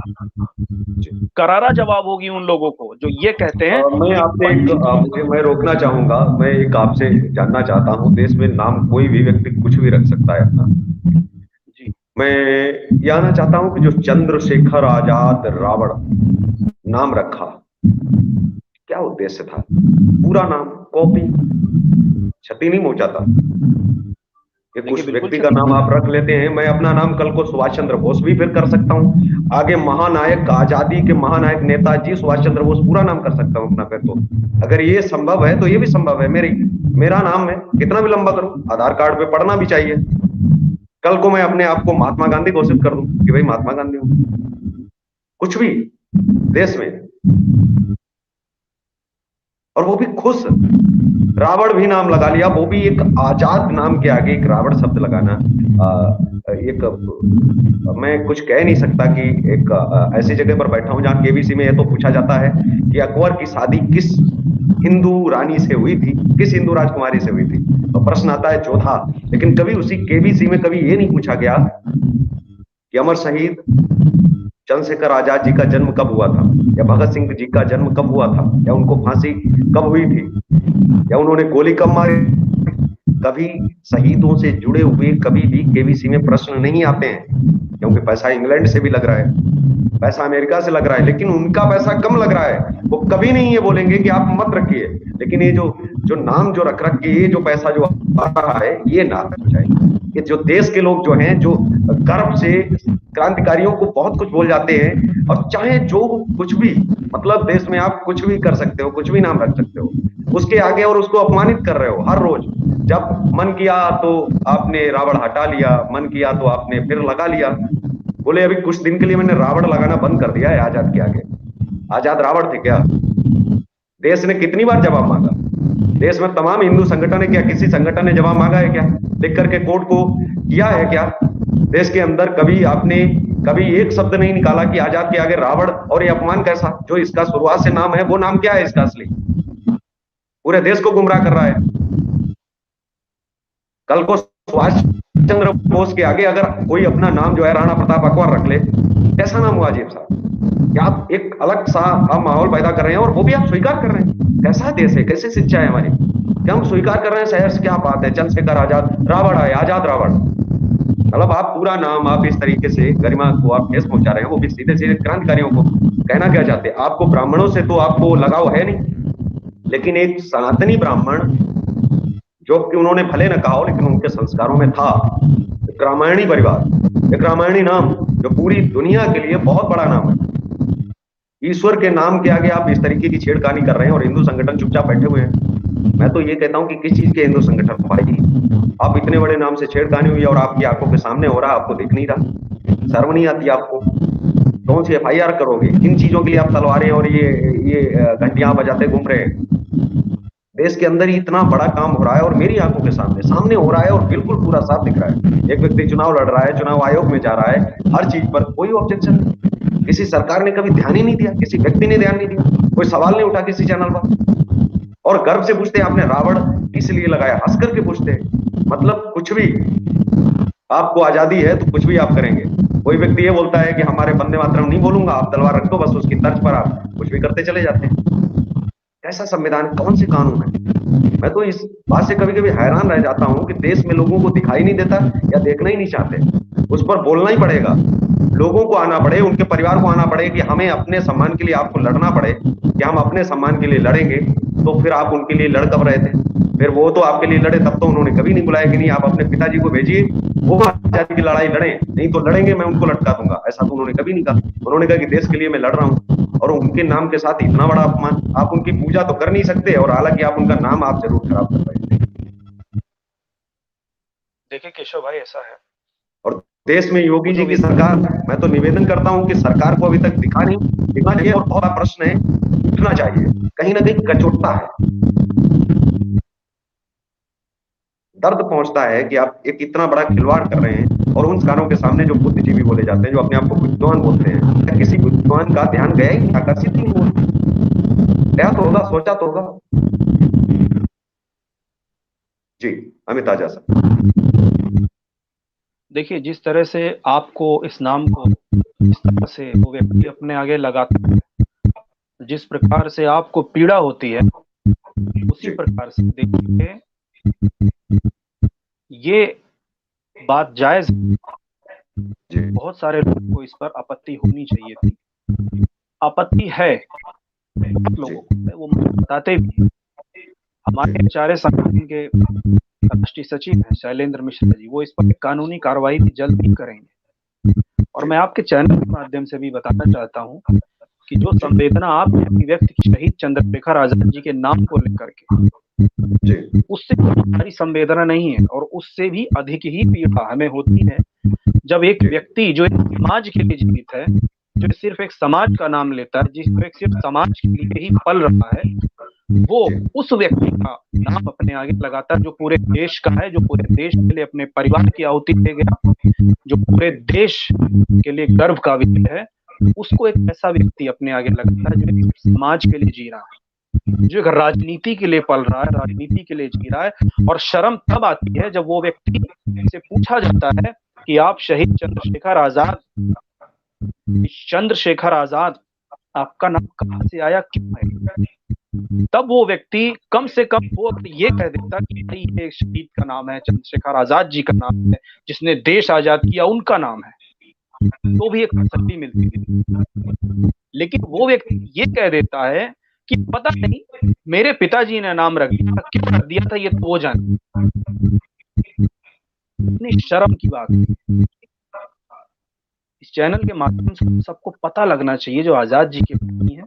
जी। करारा जवाब होगी उन लोगों को जो ये कहते हैं मैं कि आपसे एक पंडित मुझे मैं रोकना चाहूँगा, मैं एक आपसे जानना चाहता हूँ, देश में नाम कोई भी व्यक्ति कुछ भी रख सकता है अपना। जी मैं ये जानना चाहता हूँ कि जो चंद्रशेखर आजाद रावण नाम रखा, क्या उद्देश्य था? पूरा नाम, कॉपी, क्षति नहीं पहुंचाता? ये देखिए कुछ बिल्कुल व्यक्ति का क्षति नाम आप पहुंचाता रख लेते हैं, मैं अपना नाम कल को सुभाष चंद्र बोस भी फिर कर सकता हूँ। आगे महानायक, आजादी के महानायक नेताजी सुभाष चंद्र बोस पूरा नाम कर सकता हूँ अपना फिर तो। अगर ये संभव है तो ये भी संभव है। मेरा नाम है, कितना भी लंबा करूं, आधार कार्ड पे पढ़ना भी चाहिए। कल को मैं अपने आप को महात्मा गांधी घोषित कर दूं कि भाई महात्मा गांधी हूं, कुछ भी देश में, और वो भी खुश। रावण भी नाम लगा लिया, वो भी एक आजाद नाम के आगे एक रावण शब्द लगाना। एक मैं कुछ कह नहीं सकता कि एक ऐसी जगह पर बैठा हूं जहां केबीसी में ये तो पूछा जाता है कि अकबर की शादी किस हिंदू रानी से हुई थी, किस हिंदू राजकुमारी से हुई थी, तो प्रश्न आता है जोधा। लेकिन कभी उसी केबीसी में कभी ये नहीं पूछा गया कि अमर शहीद चंद्रशेखर आजाद जी का जन्म कब हुआ था, या भगत सिंह जी का जन्म कब हुआ था, या उनको फांसी कब हुई थी, या उन्होंने गोली कब मारी। कभी शहीदों से जुड़े हुए कभी भी केबीसी में प्रश्न नहीं आते हैं, क्योंकि पैसा इंग्लैंड से भी लग रहा है, पैसा अमेरिका से लग रहा है, लेकिन उनका पैसा कम लग रहा है। वो कभी नहीं ये बोलेंगे कि आप मत रखिए, लेकिन ये जो जो नाम जो रख के ये जो पैसा जो आ रहा है ये ना हो जाए। ये जो देश के लोग जो हैं, जो गर्व से क्रांतिकारियों को बहुत कुछ बोल जाते हैं, और चाहे जो कुछ भी, मतलब देश में आप कुछ भी कर सकते हो, कुछ भी नाम रख सकते हो उसके आगे, और उसको अपमानित कर रहे हो हर रोज। जब मन किया तो आपने रावण हटा लिया, मन किया तो आपने फिर लगा लिया। बोले अभी कुछ दिन के लिए मैंने रावण लगाना बंद कर दिया है आजाद के आगे। आजाद रावण थे क्या? देश ने कितनी बार जवाब मांगा? देश में तमाम हिंदू संगठन है क्या? किसी संगठन ने जवाब मांगा है क्या? लिख करके कोर्ट को किया है क्या? देश के अंदर कभी आपने कभी एक शब्द नहीं निकाला कि आजाद के आगे रावण, और ये अपमान कैसा? जो इसका शुरुआत से नाम है वो नाम क्या है इसका असली? पूरे देश को गुमराह कर रहा है। कल को सुभाष चंद्र बोस के आगे अगर कोई अपना नाम जो है राणा प्रताप अकबर रख ले, कैसा नाम हुआ अजीब सा? क्या आप एक अलग सा आप माहौल पैदा कर रहे हैं, और वो भी आप स्वीकार कर रहे हैं? कैसा देश है, कैसी शिक्षा है हमारी? क्या हम स्वीकार कर रहे हैं? शहर से क्या बात है, चंद्रशेखर आजाद रावण है, आजाद रावण। मतलब आप पूरा नाम आप इस तरीके से गरिमा को आप ठेस पहुंचा रहे हैं, वो भी सीधे सीधे क्रांतिकारियों को। कहना क्या चाहते हैं? आपको ब्राह्मणों से तो आपको लगाव है नहीं, लेकिन एक सनातनी ब्राह्मण जो कि उन्होंने भले न कहा हो लेकिन उनके संस्कारों में था, एक रामायणी परिवार, एक रामायणी नाम जो पूरी दुनिया के लिए बहुत बड़ा नाम है। ईश्वर के नाम के आगे आप इस तरीके की छेड़खानी कर रहे हैं, और हिंदू संगठन चुपचाप बैठे हुए हैं। मैं तो ये कहता हूं कि किस चीज के हिंदू संगठन भाई? आप इतने बड़े नाम से छेड़खानी हुई और आपकी आंखों के सामने हो रहा, आपको दिख नहीं रहा? शर्म नहीं आती आपको? कौन सी एफआईआर करोगे? किन चीजों के लिए आप तलवारें और ये घंटियां बजाते घूम रहे हैं? देश के अंदर ही इतना बड़ा काम हो रहा है और मेरी आंखों के सामने सामने हो रहा है, और बिल्कुल पूरा साफ दिख रहा है। एक व्यक्ति चुनाव लड़ रहा है, चुनाव आयोग में जा रहा है, हर चीज पर कोई ऑब्जेक्शन नहीं। किसी सरकार ने कभी ध्यान ही नहीं दिया, किसी व्यक्ति ने ध्यान नहीं दिया, कोई सवाल नहीं उठा किसी चैनल पर। और गर्व से पूछते हैं आपने रावण किस लिए लगाया, हंस करके पूछते हैं। मतलब कुछ भी, आपको आजादी है तो कुछ भी आप करेंगे। कोई व्यक्ति ये बोलता है कि हमारे वंदे मातरम नहीं बोलूंगा, आप तलवार रख दो, बस उसकी तर्ज पर आप कुछ भी करते चले जाते हैं। कैसा संविधान, कौन से कानून है? मैं तो इस बात से कभी कभी हैरान रह जाता हूं कि देश में लोगों को दिखाई नहीं देता या देखना ही नहीं चाहते। उस पर बोलना ही पड़ेगा, लोगों को आना पड़े, उनके परिवार को आना पड़े कि हमें अपने सम्मान के लिए आपको लड़ना पड़े, कि हम अपने सम्मान के लिए लड़ेंगे। तो फिर आप उनके लिए लड़ कब रहे थे? फिर वो तो आपके लिए लड़े, तब तो उन्होंने कभी नहीं बुलाया कि नहीं आप अपने पिताजी को भेजिए, वो आजादी की लड़ाई लड़े, नहीं तो लड़ेंगे मैं उनको लटका दूंगा। ऐसा तो उन्होंने कभी नहीं कहा। उन्होंने कहा कि देश के लिए मैं लड़ रहा हूं, और उनके नाम के साथ इतना बड़ा अपमान। आप उनकी पूजा तो कर नहीं सकते, और हालांकि आप उनका नाम आप जरूर खराब कर रहे हैं। देखिए केशव भाई ऐसा है, और देश में योगी वो जी जो की व्यक्ति सरकार, मैं तो निवेदन करता हूं कि सरकार को अभी तक दिखना चाहिए, और बहुत बड़ा प्रश्न है, उठना चाहिए। कहीं ना कहीं कचोटता है, दर्द पहुंचता है कि आप एक इतना बड़ा खिलवाड़ कर रहे हैं, और उन कानों के सामने जो बुद्धिजीवी बोले जाते हैं, जो अपने आप को बुद्धिमान बोलते हैं, किसी बुद्धिमान का ध्यान गया ही, आकर्षित ही नहीं हुआ। गया तो होगा, सोचा तो होगा। जी, अमित आजाद साहब। देखिए, जिस तरह से आपको इस नाम को जिस तरह से वो व्यक्ति अपने आगे लगाता है, जिस प्रकार से आपको पीड़ा होती है, उसी जी, प्रकार से देखिए, ये बात जायज है। जी, बहुत सारे लोगों को इस पर आपत्ति होनी चाहिए थी। आपत्ति है बहुत जी, लोगों को, वो मुझे बताते भी हैं। हमारे आचार्य संगठन के राष्ट्रीय सचिव हैं शैलेंद्र मिश्रा जी, वो इस पर कानूनी कार्रवाई भी जल्द ही करेंगे। और जी, मैं आपके चैनल के माध्यम से भी बताना चाहता हूँ कि जो जी, संवेदना आपने अभिव्यक्त की शहीद चंद्रशेखर आजाद जी के नाम को लेकर के, जी, उससे हमारी संवेदना नहीं है, और उससे भी अधिक ही पीड़ा हमें होती है जब एक जी, व्यक्ति जो एक समाज के लिए जीवित है, जो सिर्फ एक समाज का नाम लेता है, जिस एक सिर्फ समाज के लिए ही पल रहा है, वो जी, उस व्यक्ति का नाम अपने आगे लगाता है जो पूरे देश का है, जो पूरे देश के लिए अपने परिवार की आहुति दे गया, जो पूरे देश के लिए गर्व का विषय है, उसको एक ऐसा व्यक्ति अपने आगे लगाता है जो एक समाज के लिए जी रहा है, जो एक राजनीति के लिए पल रहा है, राजनीति के लिए जी रहा है। और शर्म तब आती है जब वो व्यक्ति से पूछा जाता है कि आप शहीद चंद्रशेखर आजाद, चंद्रशेखर आजाद आपका नाम कहां से आया, क्यों है? तब वो व्यक्ति कम से कम वो ये कह देता कि भाई ये शहीद का नाम है, चंद्रशेखर आजाद जी का नाम है, जिसने देश आजाद किया, उनका नाम है, तो भी एक तसल्ली मिलती है। लेकिन वो व्यक्ति ये कह देता है कि पता नहीं मेरे पिताजी ने नाम रख दिया, क्यों रख दिया था ये तो वो जाने। इतनी शर्म की बात है। इस चैनल के माध्यम से सबको पता लगना चाहिए जो आजाद जी के पत्नी है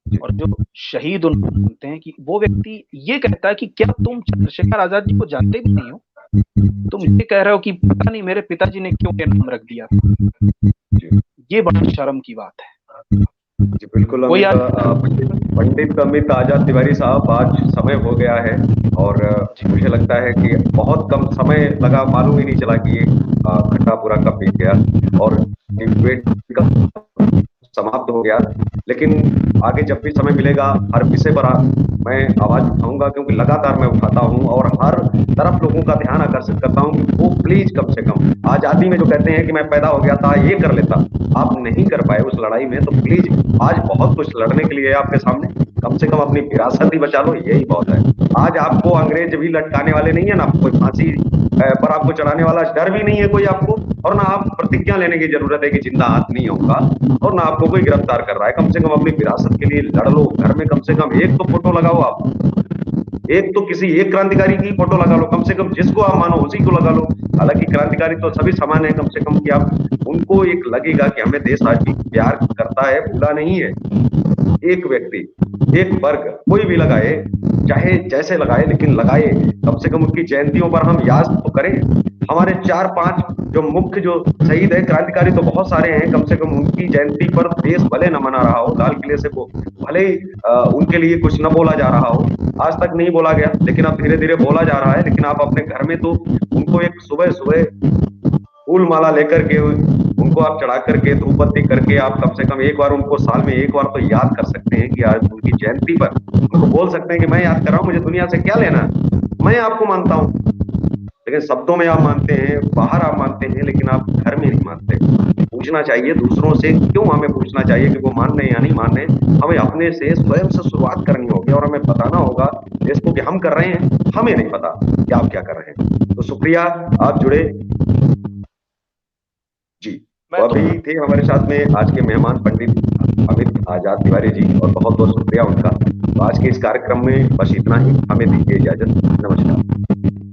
और जो शहीद उनको मानते हैं, कि वो व्यक्ति ये कहता है कि क्या तुम चंद्रशेखर आजाद जी को जानते भी नहीं हो, तुम ये कह रहे हो कि पता नहीं मेरे पिताजी ने क्यों ये नाम रख दिया था। ये बड़ी शर्म की बात है। जी, बिल्कुल कोई पंडित अमित आजाद तिवारी साहब, आज समय हो गया है और मुझे लगता है कि बहुत कम समय लगा, मालूम ही नहीं चला कि ये घंटा पूरा कब बीत गया और डिबेट समाप्त हो गया। लेकिन आगे जब भी समय मिलेगा हर विषय पर मैं आवाज उठाऊंगा, क्योंकि लगातार मैं उठाता हूं और हर तरफ लोगों का ध्यान आकर्षित करता हूं कि वो प्लीज कम से कम आजादी में जो कहते हैं कि मैं पैदा हो गया था ये कर लेता, आप नहीं कर पाए उस लड़ाई में, तो प्लीज आज बहुत कुछ लड़ने के लिए है आपके सामने, कम से कम अपनी विरासत ही बचा लो, यही बहुत है। आज आपको अंग्रेज भी लटकाने वाले नहीं है, ना कोई फांसी पर आपको चढ़ाने वाला डर भी नहीं है कोई आपको, और ना आप प्रतिज्ञा लेने की जरूरत है कि जिंदा हाथ नहीं आऊंगा, और ना आपको कोई गिरफ्तार कर रहा है। कम से कम अपनी विरासत के लिए लड़ लो, घर में कम से कम एक तो फोटो लगाओ, आप एक तो किसी एक क्रांतिकारी की फोटो लगा लो, कम से कम जिसको आप मानो उसी को लगा लो। हालांकि क्रांतिकारी तो सभी समान है, कम से कम कि आप उनको एक लगेगा कि हमें देश आज भी प्यार करता है, भूला नहीं है। एक व्यक्ति, एक वर्ग, कोई भी लगाए, चाहे जैसे लगाए, लेकिन लगाए, कम से कम उनकी जयंतियों पर हम याद तो करें। हमारे 4-5 जो मुख्य जो शहीद है, क्रांतिकारी तो बहुत सारे हैं, कम से कम उनकी जयंती पर देश भले न मना रहा हो, लाल किले से वो भले ही उनके लिए कुछ न बोला जा रहा हो, आज तक नहीं बोला गया, लेकिन अब धीरे धीरे बोला जा रहा है। लेकिन आप अपने घर में तो उनको एक सुबह सुबह फूल माला लेकर के उनको आप चढ़ा करके धूप बत्ती करके आप कम से कम एक बार उनको साल में एक बार तो याद कर सकते हैं कि आज उनकी जयंती पर उनको बोल सकते हैं कि मैं याद कर रहा हूं, मुझे दुनिया से क्या लेना है, मैं आपको मानता हूं। लेकिन शब्दों में आप मानते हैं, बाहर आप मानते हैं, लेकिन आप घर में नहीं मानते। पूछना चाहिए दूसरों से, क्यों हमें पूछना चाहिए कि वो मान रहे या नहीं मान रहे, हमें अपने से स्वयं से शुरुआत करनी होगी और हमें बताना होगा देश को कि हम कर रहे हैं, हमें नहीं पता कि आप क्या कर रहे हैं। तो शुक्रिया, आप जुड़े। जी, तो अभी थे हमारे साथ में आज के मेहमान पंडित अमित आजाद तिवारी जी, और बहुत बहुत शुक्रिया उनका। तो आज के इस कार्यक्रम में बस इतना ही, हमें दीजिए इजाजत, नमस्कार।